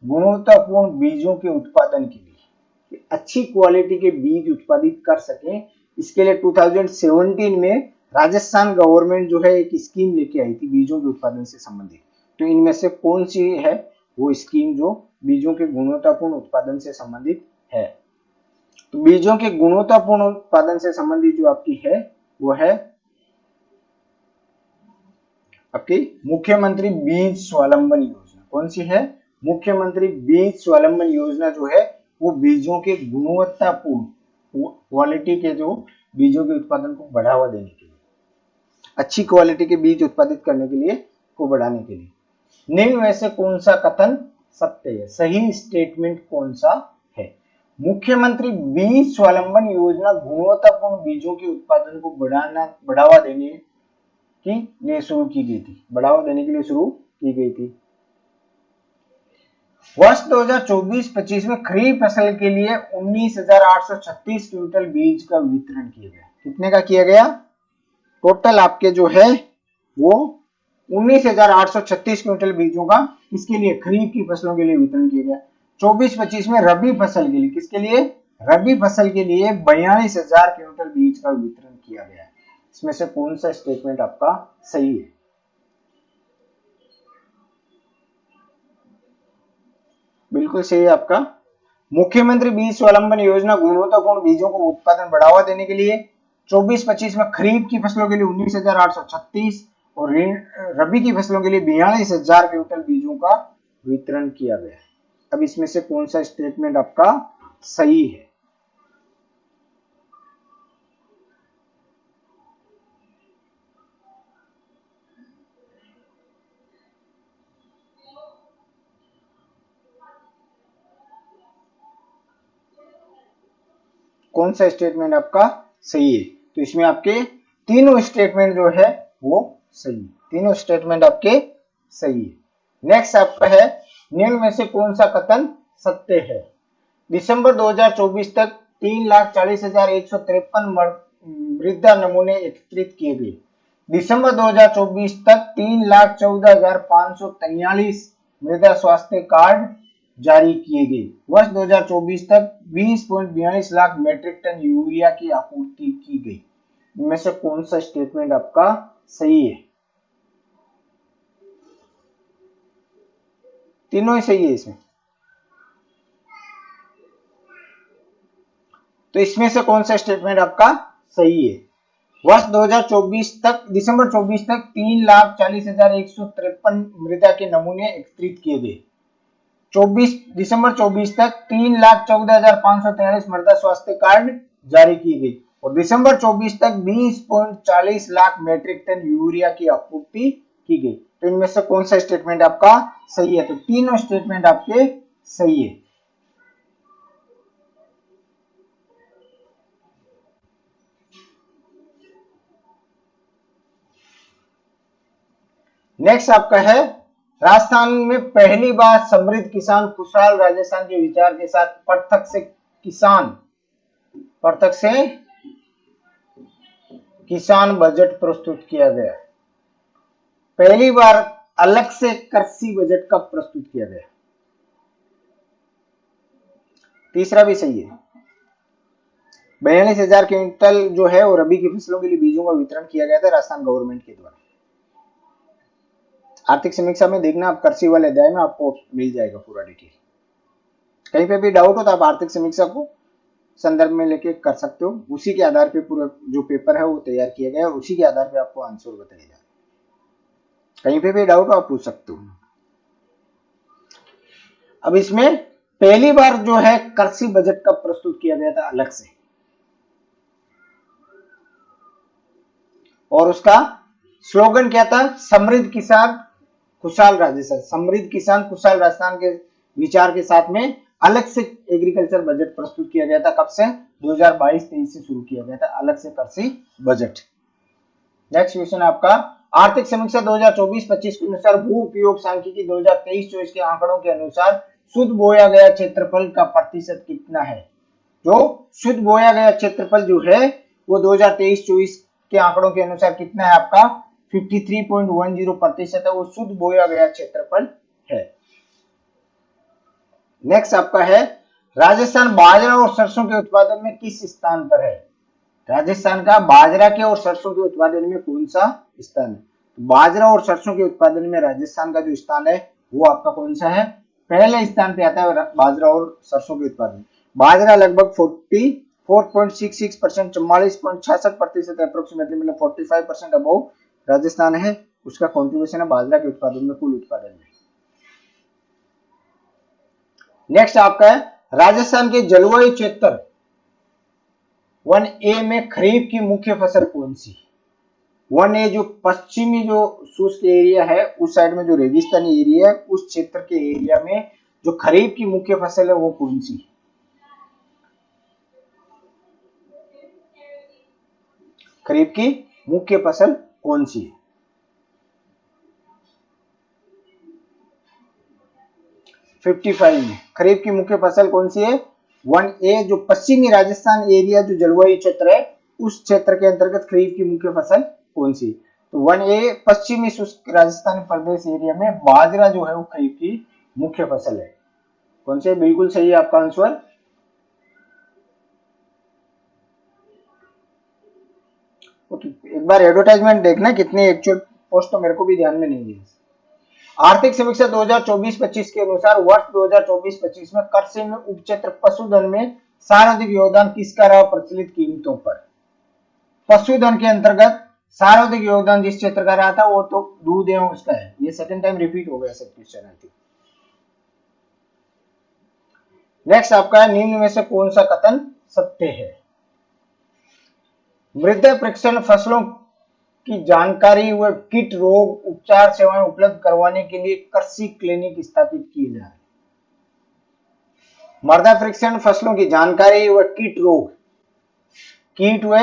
गुणवत्तापूर्ण बीजों के उत्पादन के लिए, अच्छी क्वालिटी के बीज उत्पादित कर सके, इसके लिए 2017 में राजस्थान गवर्नमेंट जो है एक स्कीम लेके आई थी बीजों के उत्पादन से संबंधित। तो इनमें से कौन सी है वो स्कीम जो बीजों के गुणवत्तापूर्ण उत्पादन से संबंधित है? तो बीजों के गुणवत्तापूर्ण उत्पादन से संबंधित जो आपकी है वो है आपकी मुख्यमंत्री बीज स्वावलंबन योजना। कौन सी है? मुख्यमंत्री बीज स्वावलंबन योजना जो है वो बीजों के गुणवत्तापूर्ण क्वालिटी के जो बीजों के उत्पादन को बढ़ावा देने के लिए, अच्छी क्वालिटी के बीज उत्पादित करने के लिए को बढ़ाने के लिए। निम्न में से कौन सा कथन सत्य है? सही स्टेटमेंट कौन सा है? मुख्यमंत्री बीज स्वावलंबन योजना गुणवत्तापूर्ण बीजों के उत्पादन को बढ़ावा देने के लिए शुरू की गई थी, बढ़ावा देने के लिए शुरू की गई थी। वर्ष 2024-25 में खरीफ फसल के लिए 19,836 क्विंटल बीज का वितरण किया गया। कितने का किया गया? टोटल आपके जो है वो 19,836 क्विंटल बीजों का किसके लिए? खरीफ की फसलों के लिए वितरण किया गया। 24-25 में रबी फसल के लिए, किसके लिए? रबी फसल के लिए 42,000 क्विंटल बीज का वितरण किया गया। इसमें से कौन सा स्टेटमेंट आपका सही है? बिल्कुल सही है आपका। मुख्यमंत्री बीज स्वावलंबन योजना गुणवत्तापूर्ण बीजों को उत्पादन बढ़ावा देने के लिए 24-25 में खरीफ की फसलों के लिए 19,836 और रबी की फसलों के लिए 42,000 क्विंटल बीजों का वितरण किया गया। अब इसमें से कौन सा स्टेटमेंट आपका सही है? कौन सा स्टेटमेंट आपका सही है? तो इसमें आपके तीनों स्टेटमेंट जो है वो सही है, तीनों स्टेटमेंट आपके सही है। नेक्स्ट आपका है निम्न में से कौन सा कथन सत्य है? दिसंबर 2024 तक 3,40,153 मृदा नमूने एकत्रित किए गए। दिसंबर 2024 तक 3,14,543 मृदा स्वास्थ्य कार्ड जारी किए गए। वर्ष 2024 तक 20.42 लाख मीट्रिक टन यूरिया की आपूर्ति की गई। इनमें से कौन सा स्टेटमेंट आपका सही है? तीनों ही सही है इसमें। तो इसमें से कौन सा स्टेटमेंट आपका सही है? वर्ष 2024 तक दिसंबर 24 तक 3,40,153 मृदा के नमूने एकत्रित किए गए। दिसंबर 24 तक 3,14,543 मृदा स्वास्थ्य कार्ड जारी की गई और दिसंबर 24 तक 20.40 लाख मीट्रिक टन यूरिया की आपूर्ति की गई। तो इनमें से कौन सा स्टेटमेंट आपका सही है? तो तीनों स्टेटमेंट आपके सही है। नेक्स्ट आपका है राजस्थान में पहली बार समृद्ध किसान खुशहाल राजस्थान के विचार के साथ प्रत्यक्ष से किसान बजट प्रस्तुत किया गया। पहली बार अलग से कृषि बजट कब प्रस्तुत किया गया? तीसरा भी सही है। 42,000 क्विंटल जो है वो रबी की फसलों के लिए बीजों का वितरण किया गया था राजस्थान गवर्नमेंट के द्वारा। आर्थिक समीक्षा में देखना, आप कृषि वाले अध्याय में आपको मिल जाएगा पूरा डिटेल। कहीं पे भी डाउट हो तो आप आर्थिक समीक्षा को संदर्भ में लेके कर सकते हो। उसी के आधार पे पूरा जो पेपर है वो तैयार किया गया है, उसी के आधार पे आपको आंसर बताया जाए। कहीं पे भी डाउट हो आप पूछ सकते हो। अब इसमें पहली बार जो है कृषि बजट का प्रस्तुत किया गया था अलग से, और उसका स्लोगन क्या था? समृद्ध किसान खुशहाल राजस्थान। समृद्ध किसान खुशहाल राजस्थान के विचार के साथ में अलग से एग्रीकल्चर बजट प्रस्तुत किया गया था। कब से? 2022-23 से शुरू किया गया था अलग से कृषि बजट। नेक्स्ट क्वेश्चन आपका, आर्थिक समीक्षा 2024-25 के अनुसार भू उपयोग सांख्यिकी 2023-24 के आंकड़ों के अनुसार शुद्ध बोया गया क्षेत्रफल का प्रतिशत कितना है? जो शुद्ध बोया गया क्षेत्रफल जो है वो 2023-24 के आंकड़ों के अनुसार कितना है आपका? 53.10% है, वो शुद्ध बोया गया क्षेत्रफल है। नेक्स्ट आपका है, राजस्थान बाजरा और सरसों के उत्पादन में किस स्थान पर है? राजस्थान का बाजरा के और सरसों के उत्पादन में कौन सा स्थान है? बाजरा और सरसों के उत्पादन में राजस्थान का जो स्थान है वो आपका कौन सा है? पहले स्थान पे आता है बाजरा और सरसों के उत्पादन। बाजरा लगभग 44.66%, 44.66% अप्रोक्सीमेटली, मतलब 45% अबव राजस्थान है, उसका कॉन्ट्रीब्यूशन है बाजरा के उत्पादन में, कुल उत्पादन में। नेक्स्ट आपका है, राजस्थान के जलवायु क्षेत्र 1A में खरीफ की मुख्य फसल कौन सी? 1A जो पश्चिमी जो शुष्क एरिया है, उस साइड में जो रेगिस्तानी एरिया है, उस क्षेत्र के एरिया में जो खरीफ की मुख्य फसल है वो कौन सी? खरीफ की मुख्य फसल कौन सी है? 55 में खरीफ की मुख्य फसल कौन सी है? 1A जो पश्चिमी राजस्थान एरिया जो जलवायु क्षेत्र है, उस क्षेत्र के अंतर्गत खरीफ की मुख्य फसल कौन सी? तो 1A पश्चिमी शुष्क राजस्थान प्रदेश एरिया में बाजरा जो है वो खरीफ की मुख्य फसल है। कौन से? बिल्कुल सही है आपका आंसर। एक बार एडवर्टाइजमेंट देखना, कितनी एक्चुअल पोस्ट तो मेरे को भी ध्यान में नहीं है। आर्थिक समीक्षा 2024-25 के अनुसार वर्ष 2024-25 में कृषि में उपक्षेत्र पशुधन में सर्वाधिक योगदान किसका रहा प्रचलित कीमतों पर? पशुधन के अंतर्गत सर्वाधिक योगदान जिस क्षेत्र का रहा था वो तो दूध एवं उसका है। ये सेकंड टाइम रिपीट हो गया सब क्वेश्चन आई थिंक। नेक्स्ट आपका है, निम्न में से कौन सा कथन सत्य है? मृदा परीक्षण फसलों की जानकारी व कीट रोग उपचार सेवाएं उपलब्ध करवाने के लिए कृषि क्लिनिक स्थापित किए जा रहे हैं। मृदा परीक्षण फसलों की जानकारी व कीट व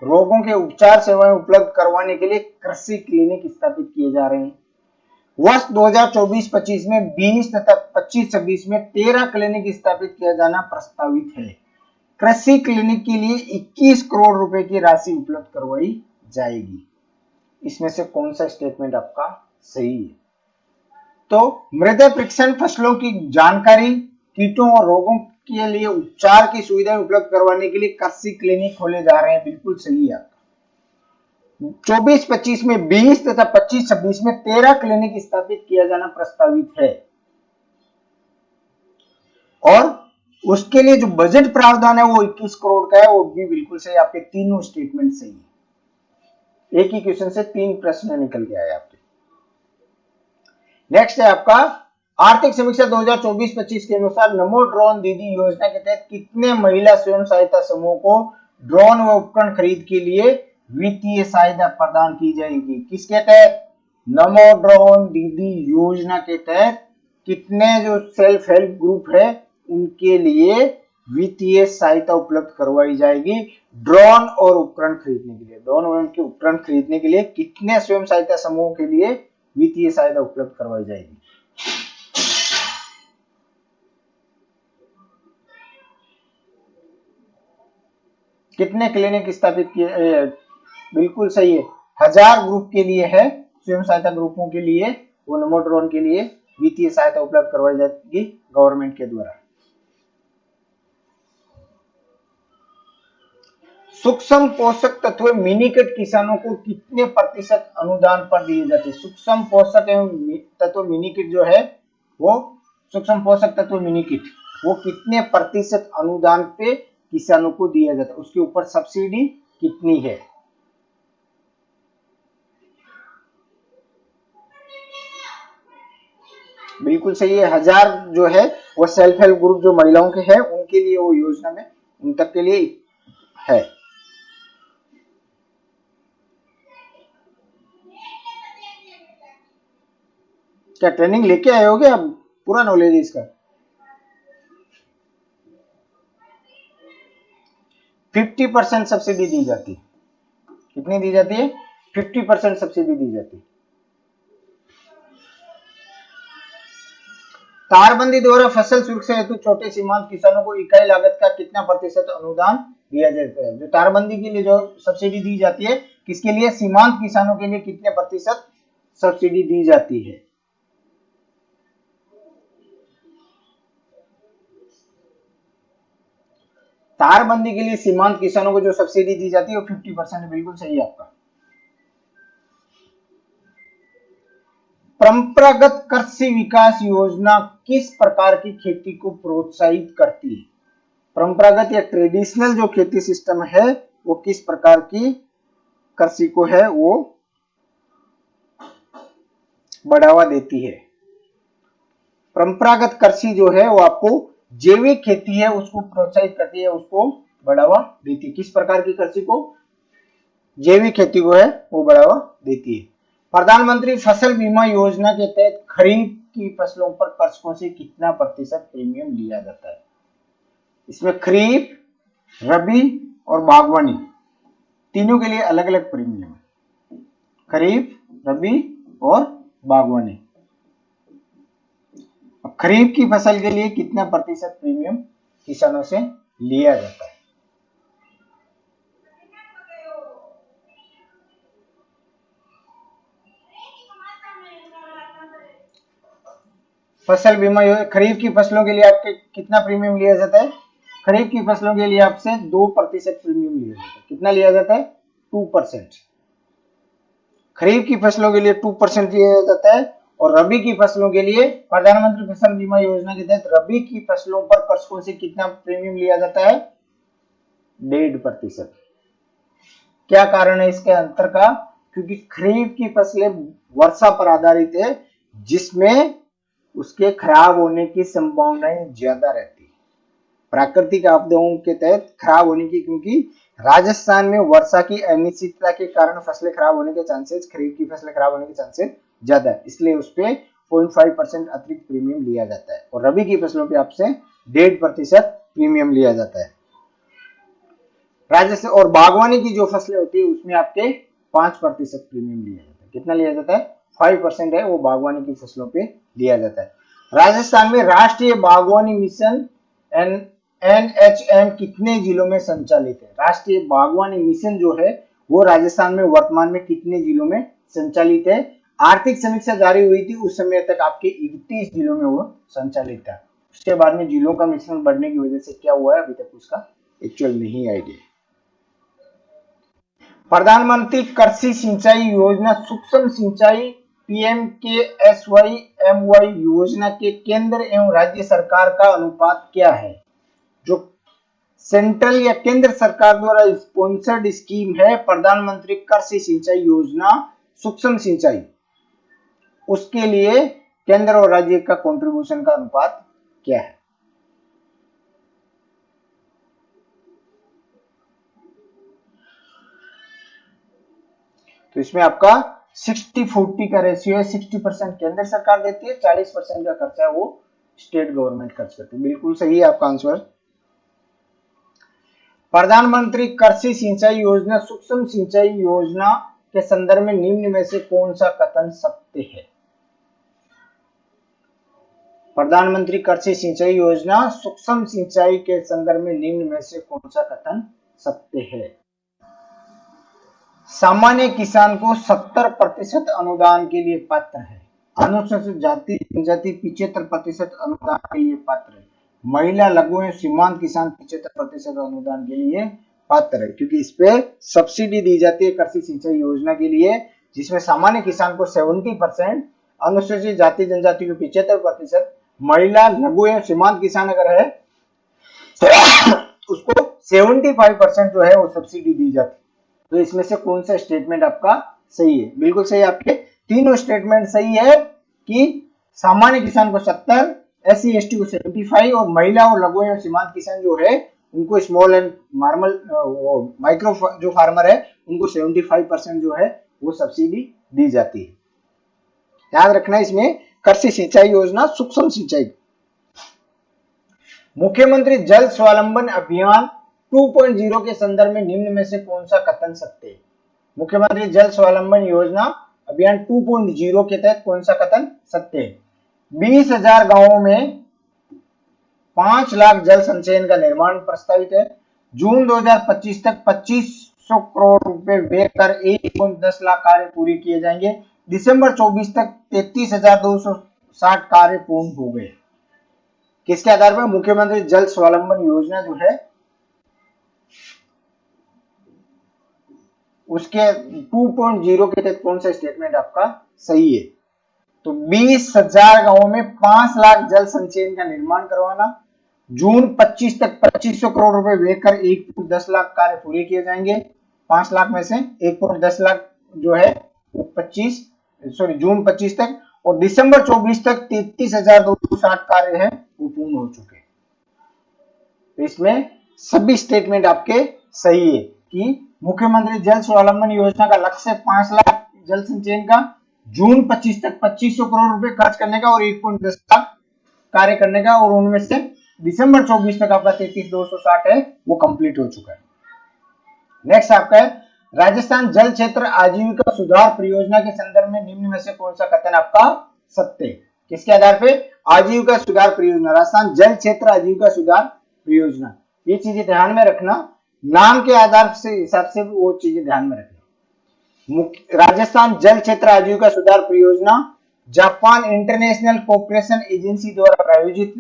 रोगों के उपचार सेवाएं उपलब्ध करवाने के लिए कृषि क्लिनिक स्थापित किए जा रहे हैं। वर्ष 2024-25 में 20 तथा 25-26 में 13 क्लिनिक स्थापित किया जाना प्रस्तावित है। कृषि क्लिनिक के लिए 21 करोड़ रुपए की राशि उपलब्ध करवाई जाएगी। इसमें से कौन सा स्टेटमेंट आपका सही है? तो मृदा परीक्षण फसलों की जानकारी, कीटों और रोगों के लिए उपचार की सुविधाएं उपलब्ध करवाने के लिए कृषि क्लिनिक खोले जा रहे हैं, बिल्कुल सही है। 24-25 में 20 तथा 25-26 में 13 क्लिनिक स्थापित किया जाना प्रस्तावित है, और उसके लिए जो बजट प्रावधान है वो 21 करोड़ का है, वो भी बिल्कुल सही। आपके तीनों स्टेटमेंट सही है। एक ही क्वेश्चन से 3 प्रश्न निकल के आए आपके। नेक्स्ट है आपका, आर्थिक समीक्षा 2024-25 के अनुसार नमो ड्रोन दीदी योजना के तहत कितने महिला स्वयं सहायता समूह को ड्रोन व उपकरण खरीद के लिए वित्तीय सहायता प्रदान की जाएगी? किसके तहत? नमो ड्रोन दीदी योजना के तहत कितने जो सेल्फ हेल्प ग्रुप है उनके लिए वित्तीय सहायता उपलब्ध करवाई जाएगी ड्रोन और उपकरण खरीदने के लिए? ड्रोन और उनके उपकरण खरीदने के लिए कितने स्वयं सहायता समूहों के लिए वित्तीय सहायता उपलब्ध करवाई जाएगी? कितने क्लिनिक स्थापित किए? बिल्कुल सही है, 1000 ग्रुप के लिए है, स्वयं सहायता ग्रुपों के लिए, वो नमो ड्रोन के लिए वित्तीय सहायता उपलब्ध करवाई जाएगी गवर्नमेंट के द्वारा। सूक्ष्म पोषक तत्व मिनीकट किसानों को कितने प्रतिशत अनुदान पर दिए जाते हैं? सूक्ष्म पोषक एवं तत्व मिनीकट जो है वो सूक्ष्म पोषक तत्व मिनीकट वो कितने प्रतिशत अनुदान पे किसानों को दिया जाता है? उसके ऊपर सब्सिडी कितनी है? बिल्कुल सही है, 1000 जो है वो सेल्फ हेल्प ग्रुप जो महिलाओं के हैं उनके लिए वो योजना में उन तक के लिए है। क्या ट्रेनिंग लेके आए होगे आप? पूरा नॉलेज है इसका। 50% सब्सिडी दी जाती है। कितनी दी जाती है? 50% सब्सिडी दी जाती है। तारबंदी द्वारा फसल सुरक्षा हेतु छोटे सीमांत किसानों को इकाई लागत का कितना प्रतिशत अनुदान दिया जाता है? जो तारबंदी के लिए जो सब्सिडी दी जाती है, किसके लिए? सीमांत किसानों के लिए कितने प्रतिशत सब्सिडी दी जाती है? तारबंदी के लिए सीमांत किसानों को जो सब्सिडी दी जाती है वो 50% है। बिल्कुल सही है आपका। परंपरागत कृषि विकास योजना किस प्रकार की खेती को प्रोत्साहित करती है? परंपरागत या ट्रेडिशनल जो खेती सिस्टम है वो किस प्रकार की कृषि को है वो बढ़ावा देती है? परंपरागत कृषि जो है वो आपको जैविक खेती है उसको प्रोत्साहित करती है, उसको बढ़ावा देती है। किस प्रकार की कृषि को? जैविक खेती को है वो बढ़ावा देती है। प्रधानमंत्री फसल बीमा योजना के तहत खरीफ की फसलों पर कृषकों से कितना प्रतिशत प्रीमियम लिया जाता है? इसमें खरीफ, रबी और बागवानी तीनों के लिए अलग अलग प्रीमियम है। खरीफ, रबी और बागवानी। अब खरीफ की फसल के लिए कितना प्रतिशत प्रीमियम किसानों से लिया जाता है? फसल बीमा खरीफ की फसलों के लिए आपके कितना प्रीमियम लिया जाता है? खरीफ की फसलों के लिए आपसे 2% प्रीमियम लिया जाता है। कितना लिया जाता है? 2%। खरीफ की फसलों के लिए 2% लिया जाता है। और रबी की फसलों के लिए प्रधानमंत्री फसल बीमा योजना के तहत रबी की फसलों पर कृषकों से कितना प्रीमियम लिया जाता है? 1.5%। क्या कारण है इसके अंतर का? क्योंकि खरीफ की फसलें वर्षा पर आधारित है जिसमें उसके खराब होने की संभावनाएं ज्यादा रहती है प्राकृतिक आपदाओं के तहत खराब होने की, क्योंकि राजस्थान में वर्षा की अनिश्चितता के कारण फसलें खराब होने के चांसेस, खरीफ की फसलें खराब होने के चांसेस ज्यादा है, इसलिए उस पे 0.5% अतिरिक्त प्रीमियम लिया जाता है। और रबी की फसलों पे आपसे 1.5% प्रीमियम लिया जाता है। राजस्थान और बागवानी की जो फसलें होती है उसमें आपके 5% प्रीमियम लिया जाता है। कितना लिया जाता है? 5% है वो बागवानी की फसलों पे लिया जाता है। राजस्थान में राष्ट्रीय बागवानी मिशन NHM कितने जिलों में संचालित है? राष्ट्रीय बागवानी मिशन जो है वो राजस्थान में वर्तमान में कितने जिलों में संचालित है? आर्थिक समीक्षा जारी हुई थी उस समय तक आपके 31 जिलों में वो संचालित था। उसके बाद में जिलों का मिश्रण बढ़ने की वजह से क्या हुआ है अभी तक उसका एक्चुअल नहीं आइडिया। प्रधानमंत्री कृषि सिंचाई योजना सूक्ष्म सिंचाई PMKSY-MY योजना के केंद्र एवं राज्य सरकार का अनुपात क्या है? जो सेंट्रल या केंद्र सरकार द्वारा स्पॉन्सर्ड स्कीम है प्रधानमंत्री कृषि सिंचाई योजना सूक्ष्म सिंचाई, उसके लिए केंद्र और राज्य का कंट्रीब्यूशन का अनुपात क्या है? तो इसमें आपका 60-40 का रेशियो है। 60% केंद्र सरकार देती है, 40% का खर्चा है वो स्टेट गवर्नमेंट खर्च करती है। बिल्कुल सही है आपका आंसर। प्रधानमंत्री कृषि सिंचाई योजना सूक्ष्म सिंचाई योजना के संदर्भ में निम्न में से कौन सा कथन सत्य है? प्रधानमंत्री कृषि सिंचाई योजना सूक्ष्म सिंचाई के संदर्भ में निम्न में से कौन सा कथन सत्य है? सामान्य किसान को 70% अनुदान के लिए पात्र है। अनुसूचित जाति जनजाति 75% अनुदान के लिए पात्र है। महिला लघु एवं सीमांत किसान 75% अनुदान के लिए पात्र है, क्योंकि इस पे सब्सिडी दी जाती है कृषि सिंचाई योजना के लिए, जिसमें सामान्य किसान को 70%, अनुसूचित जाति जनजाति को 75%, महिला लघु एवं सीमांत किसान अगर है उसको 75% जो है वो सब्सिडी दी जाती है। तो इसमें से कौन सा स्टेटमेंट आपका सही है? बिल्कुल सही, आपके तीनों स्टेटमेंट सही है कि सामान्य किसान को 70, SC ST को 75 और महिला और लघु एवं सीमांत किसान जो है उनको स्मॉल एंड नॉर्मल माइक्रो जो फार्मर है उनको 75% जो है वो सब्सिडी दी जाती है। याद रखना इसमें कृषि सिंचाई योजना सूक्ष्म सिंचाई। मुख्यमंत्री जल स्वावलंबन अभियान 2.0 के संदर्भ में निम्न में से कौन सा कथन सत्य है? मुख्यमंत्री जल स्वावलंबन योजना अभियान 2.0 के तहत कौन सा कथन सत्य है? 20,000 गांवों में 5 लाख जल संचयन का निर्माण प्रस्तावित है। जून 2025 तक 2500 करोड़ रुपए व्यय कर 1.10 लाख कार्य पूरे किए जाएंगे। दिसंबर 24 तक 33,260 कार्य पूर्ण हो गए। किसके आधार पर? मुख्यमंत्री जल स्वावलंबन योजना जो है उसके 2.0 के तहत कौन सा स्टेटमेंट आपका सही है? तो 20,000 गांवों में 5 लाख जल संचयन का निर्माण करवाना, जून 25 तक 2500 करोड़ रुपए व्यय कर 1.10 लाख कार्य पूरे किए जाएंगे। 5 लाख में से 1.10 लाख जो है जून 25 तक और दिसंबर 24 तक 33,260 कार्य है वो पूर्ण हो चुके। तो इसमें सभी स्टेटमेंट आपके सही है कि मुख्यमंत्री जल स्वावलंबन योजना का लक्ष्य 5 लाख जल संचयन का, जून 25 तक 2500 करोड़ रुपए खर्च करने का और 1.10 लाख कार्य करने का और उनमें से दिसंबर 24 तक आपका 33,260 है वो कंप्लीट हो चुका है। नेक्स्ट आपका है राजस्थान जल क्षेत्र आजीविका सुधार परियोजना के संदर्भ में निम्न में से कौन सा कथन आपका सत्य है? किसके आधार पे? आजीविका सुधार परियोजना, राजस्थान जल क्षेत्र आजीविका सुधार परियोजना। ये चीजें ध्यान में रखना, नाम के आधार से हिसाब से वो चीजें ध्यान में रखना। राजस्थान जल क्षेत्र आजीविका सुधार परियोजना जापान इंटरनेशनल कोऑपरेशन एजेंसी द्वारा प्रायोजित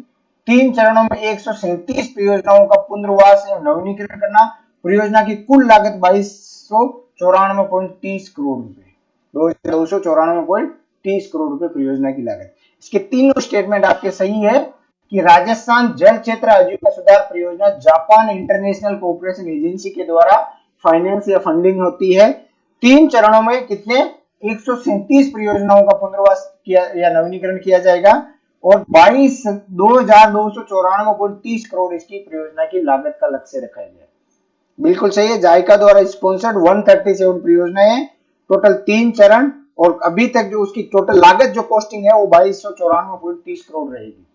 3 चरणों में 137 परियोजनाओं का पुनर्वास एवं नवीनीकरण करना। परियोजना की कुल लागत 2294.30 करोड़ रुपए, 2294.30 करोड़ रुपए परियोजना की लागत। इसके तीनों स्टेटमेंट आपके सही है कि राजस्थान जल क्षेत्र आजीविका सुधार परियोजना जापान इंटरनेशनल कोऑपरेशन एजेंसी के द्वारा फाइनेंस या फंडिंग होती है। 3 चरणों में कितने 137 परियोजनाओं का पुनर्वास किया या नवीनीकरण किया जाएगा और 22,294.30 करोड़ इसकी परियोजना की लागत का लक्ष्य रखा गया। बिल्कुल सही है। जायका द्वारा स्पॉन्सर्ड 137 परियोजनाएं, टोटल 3 चरण और अभी तक जो उसकी टोटल लागत जो कॉस्टिंग है वो 2294.30 करोड़ रहेगी।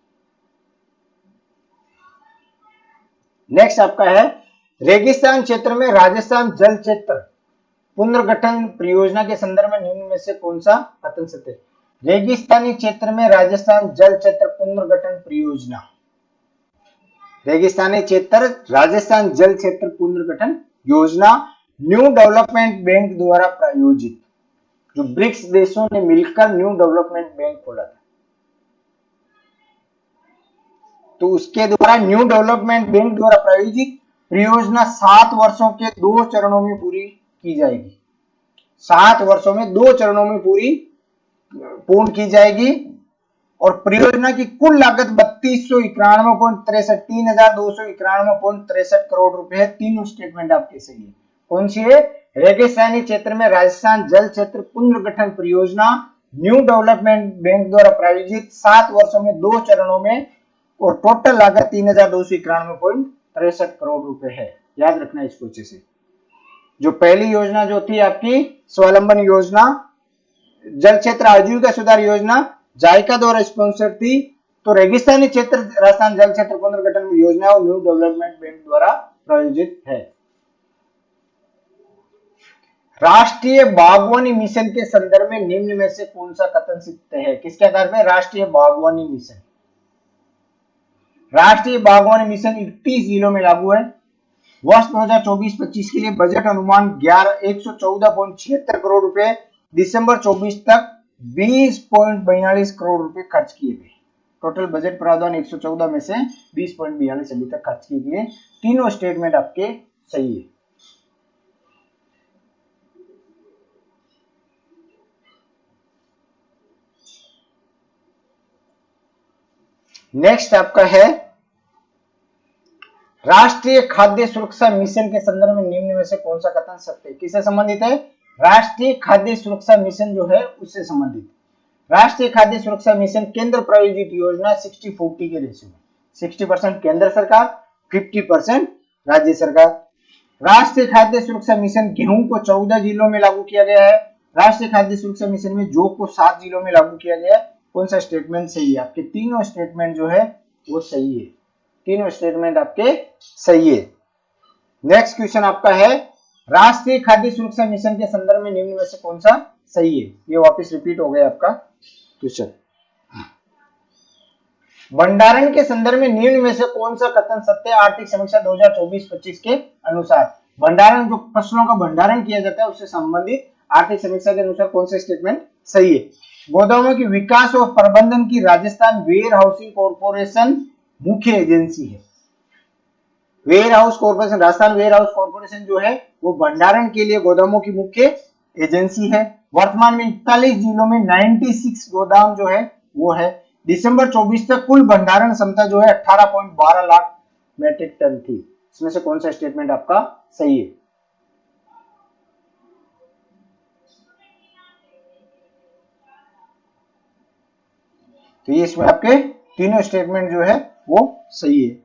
नेक्स्ट आपका है रेगिस्तान क्षेत्र में राजस्थान जल क्षेत्र पुनर्गठन परियोजना के संदर्भ में निम्न में से कौन सा कथन सत्य है? रेगिस्तानी क्षेत्र में राजस्थान जल क्षेत्र पुनर्गठन परियोजना, रेगिस्तानी क्षेत्र राजस्थान जल क्षेत्र पुनर्गठन योजना न्यू डेवलपमेंट बैंक द्वारा प्रायोजित, जो ब्रिक्स देशों ने मिलकर न्यू डेवलपमेंट बैंक खोला था, तो उसके द्वारा न्यू डेवलपमेंट बैंक द्वारा प्रायोजित परियोजना 7 वर्षों के 2 चरणों में पूरी की जाएगी। 7 वर्षों में 2 चरणों में पूर्ण की जाएगी और परियोजना की कुल लागत 3,291.63 करोड़ रुपए है। तीनों स्टेटमेंट आपके सही है। कौन सी है? रेगिस्तानी क्षेत्र में राजस्थान जल क्षेत्र पुनर्गठन परियोजना न्यू डेवलपमेंट बैंक द्वारा प्रायोजित 7 वर्षों में 2 चरणों में और टोटल लागत 3,291.63 करोड़ रुपए है। याद रखना इसको अच्छे से। जो पहली योजना जो थी आपकी स्वावलंबन योजना जल क्षेत्र आजीविका सुधार योजना जायका द्वारा स्पॉन्सर थी, तो रेगिस्तानी क्षेत्र राजस्थान जल क्षेत्र पुनर्गठन योजना और न्यू डेवलपमेंट बैंक द्वारा प्रायोजित है। राष्ट्रीय बागवानी मिशन के संदर्भ में निम्न में से कौन सा कथन सत्य है? किसके आधार पर? राष्ट्रीय बागवानी मिशन। राष्ट्रीय बागवानी मिशन 31 जिलों में लागू है। वर्ष 2024-25 के लिए बजट अनुमान 114.76 करोड़ रुपए, दिसंबर 24 तक 20.42 करोड़ रुपए खर्च किए गए। टोटल बजट प्रावधान 114 में से 20.42 अभी तक खर्च किए गए। तीनों स्टेटमेंट आपके सही है। नेक्स्ट आपका है राष्ट्रीय खाद्य सुरक्षा मिशन के संदर्भ में निम्न में से कौन सा कथन सत्य है? किससे संबंधित है? राष्ट्रीय खाद्य सुरक्षा मिशन जो है उससे संबंधित। राष्ट्रीय खाद्य सुरक्षा मिशन केंद्र प्रायोजित योजना 60-40 के रेशियो में, 60% केंद्र सरकार, 50% राज्य सरकार। राष्ट्रीय खाद्य सुरक्षा मिशन गेहूं को 14 जिलों में लागू किया गया है। राष्ट्रीय खाद्य सुरक्षा मिशन में जौ को 7 जिलों में लागू किया गया है। कौन सा स्टेटमेंट सही है? आपके तीनों स्टेटमेंट जो है वो सही है, तीनों स्टेटमेंट आपके सही है। नेक्स्ट क्वेश्चन आपका है, राष्ट्रीय खाद्य सुरक्षा मिशन के संदर्भ में निम्न में से कौन सा सही है? ये वापस रिपीट हो गया आपका क्वेश्चन। भंडारण के संदर्भ में निम्न में से कौन सा कथन सत्य है? आर्थिक समीक्षा 2024-25 के अनुसार भंडारण, जो फसलों का भंडारण किया जाता है उससे संबंधित आर्थिक समीक्षा के अनुसार कौन सा स्टेटमेंट सही है? गोदामों के विकास और प्रबंधन की राजस्थान वेयर हाउसिंग कॉर्पोरेशन मुख्य एजेंसी है। Warehouse corporation, Rajasthan warehouse corporation जो है वो भंडारण के लिए गोदामों की मुख्य एजेंसी है। वर्तमान में 41 जिलों में 96 गोदाम जो है वो है। दिसंबर 24 तक कुल भंडारण क्षमता जो है 18.12 लाख मेट्रिक टन थी। इसमें से कौन सा स्टेटमेंट आपका सही है? तो ये इसमें आपके तीनों स्टेटमेंट जो है वो सही है।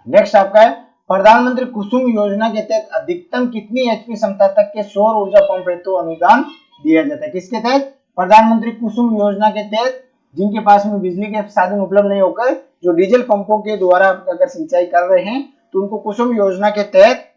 नेक्स्ट आपका है, प्रधानमंत्री कुसुम योजना के तहत अधिकतम कितनी एचपी क्षमता तक के सौर ऊर्जा पंप हेतु अनुदान दिया जाता है? किसके तहत? प्रधानमंत्री कुसुम योजना के तहत जिनके पास में बिजली के साधन उपलब्ध नहीं होकर जो डीजल पंपों के द्वारा अगर सिंचाई कर रहे हैं तो उनको कुसुम योजना के तहत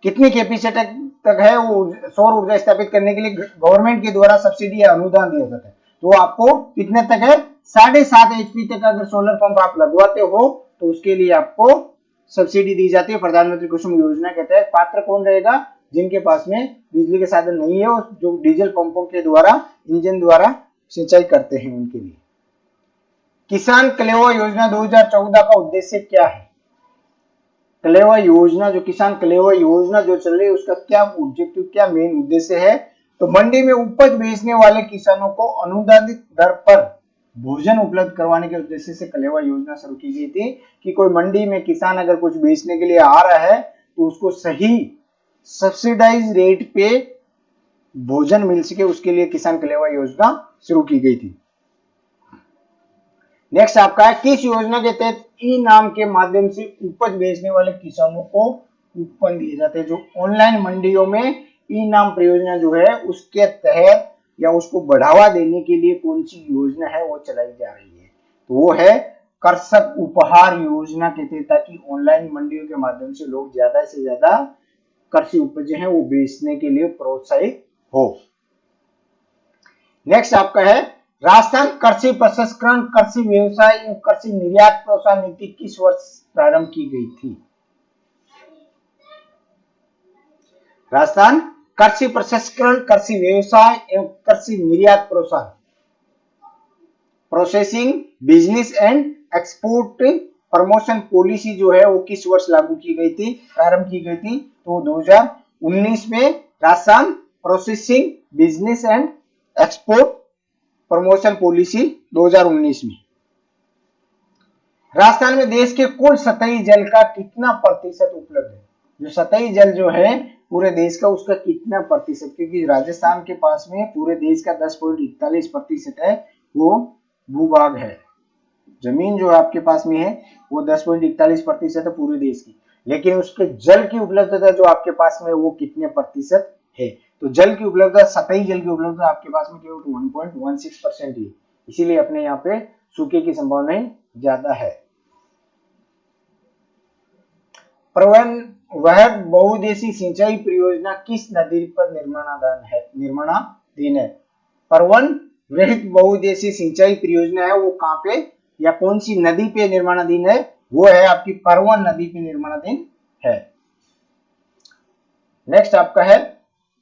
कितनी केपैसिटी तक है वो सौर ऊर्जा स्थापित करने के लिए गवर्नमेंट के द्वारा सब्सिडी या अनुदान दिया जाता है। तो आपको कितने तक है? 7.5 एचपी तक अगर सोलर पंप आप लगवाते हो तो उसके लिए आपको सब्सिडी दी जाती है प्रधानमंत्री कुसुम योजना के तहत। पात्र कौन रहेगा? जिनके पास में बिजली के साधन नहीं है और जो डीजल पंपों के द्वारा इंजन द्वारा सिंचाई करते हैं उनके लिए। किसान कलेवा योजना 2014 का उद्देश्य क्या है? कलेवा योजना, जो किसान कलेवा योजना जो चल रही है उसका क्या ऑब्जेक्टिव, क्या मेन उद्देश्य है? तो मंडी में उपज बेचने वाले किसानों को अनुदानित दर पर भोजन उपलब्ध करवाने के उद्देश्य से कलेवा योजना शुरू की गई थी कि कोई मंडी में किसान अगर कुछ बेचने के लिए आ रहा है तो उसको सही सब्सिडाइज रेट पे भोजन मिल सके, उसके लिए किसान कलेवा योजना शुरू की गई थी। नेक्स्ट आपका है, किस योजना के तहत ई नाम के माध्यम से उपज बेचने वाले किसानों को कूपन दिए जाते हैं? जो ऑनलाइन मंडियों में ई नाम परियोजना जो है उसके तहत या उसको बढ़ावा देने के लिए कौन सी योजना है वो चलाई जा रही है? तो वो है कृषक उपहार योजना के तहत, ताकि ऑनलाइन मंडियों के माध्यम से लोग ज्यादा से ज्यादा कृषि उपज है वो बेचने के लिए प्रोत्साहित हो। नेक्स्ट आपका है, राजस्थान कृषि प्रसंस्करण, कृषि व्यवसाय एवं कृषि निर्यात प्रोत्साहन नीति किस वर्ष प्रारंभ की गई थी? राजस्थान कृषि प्रसंस्करण, कृषि व्यवसाय एवं कृषि निर्यात प्रोत्साहन, processing business and export promotion policy जो है वो किस वर्ष लागू की गई थी, प्रारंभ की गई थी? तो 2019 में Rajasthan processing business and export promotion policy 2019 में। राजस्थान में देश के कुल सतही जल का कितना प्रतिशत उपलब्ध है? जो सतही जल जो है पूरे देश का उसका कितना प्रतिशत, क्योंकि राजस्थान के पास में पूरे देश का 10.41% है वो भूभाग है। जमीन जो आपके पास में है वो 10.41% है पूरे देश की, लेकिन उसके जल की उपलब्धता जो आपके पास में वो कितने प्रतिशत है? तो जल की उपलब्धता, सतही जल की उपलब्धता आपके पास में केवल 1.16% ही, इसीलिए अपने यहाँ पे सूखे की संभावनाएं ज्यादा है। वह बहुउद्देशीय सिंचाई परियोजना किस नदी पर निर्माणाधीन है? परवन वृहत बहुउद्देशीय सिंचाई परियोजना है वो कहाँ पे या कौन सी नदी पे निर्माणाधीन है? वो है आपकी परवन नदी पे निर्माणाधीन है। नेक्स्ट आपका है,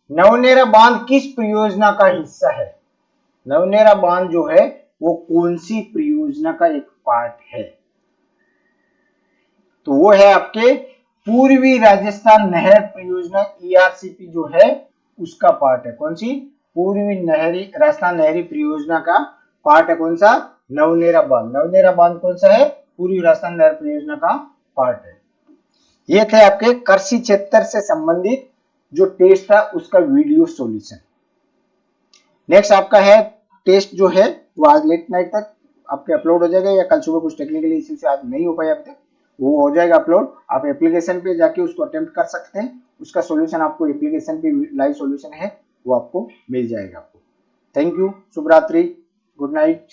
नवनेरा बांध किस परियोजना का हिस्सा है? नवनेरा बांध जो है वो कौन सी परियोजना का एक पार्ट है? तो वो है आपके पूर्वी राजस्थान नहर परियोजना, ERCP जो है उसका पार्ट है। कौन सी? पूर्वी नहरी राजस्थान नहरी परियोजना का पार्ट है कौन सा? नवनेरा बांध। नवनेरा बांध कौन सा है? पूर्वी राजस्थान नहर परियोजना का पार्ट है। ये थे आपके कृषि क्षेत्र से संबंधित जो टेस्ट था उसका वीडियो सॉल्यूशन। नेक्स्ट आपका है टेस्ट जो है वो आज लेट नाइट तक आपके अपलोड हो जाएगा, या कल सुबह कुछ टेक्निकल इश्यू से आज नहीं हो पाया अभी तक, वो हो जाएगा अपलोड। आप एप्लीकेशन पे जाके उसको अटेम्प्ट कर सकते हैं, उसका सॉल्यूशन आपको एप्लीकेशन पे लाइव सॉल्यूशन है वो आपको मिल जाएगा आपको। थैंक यू, शुभ रात्रि, गुड नाइट।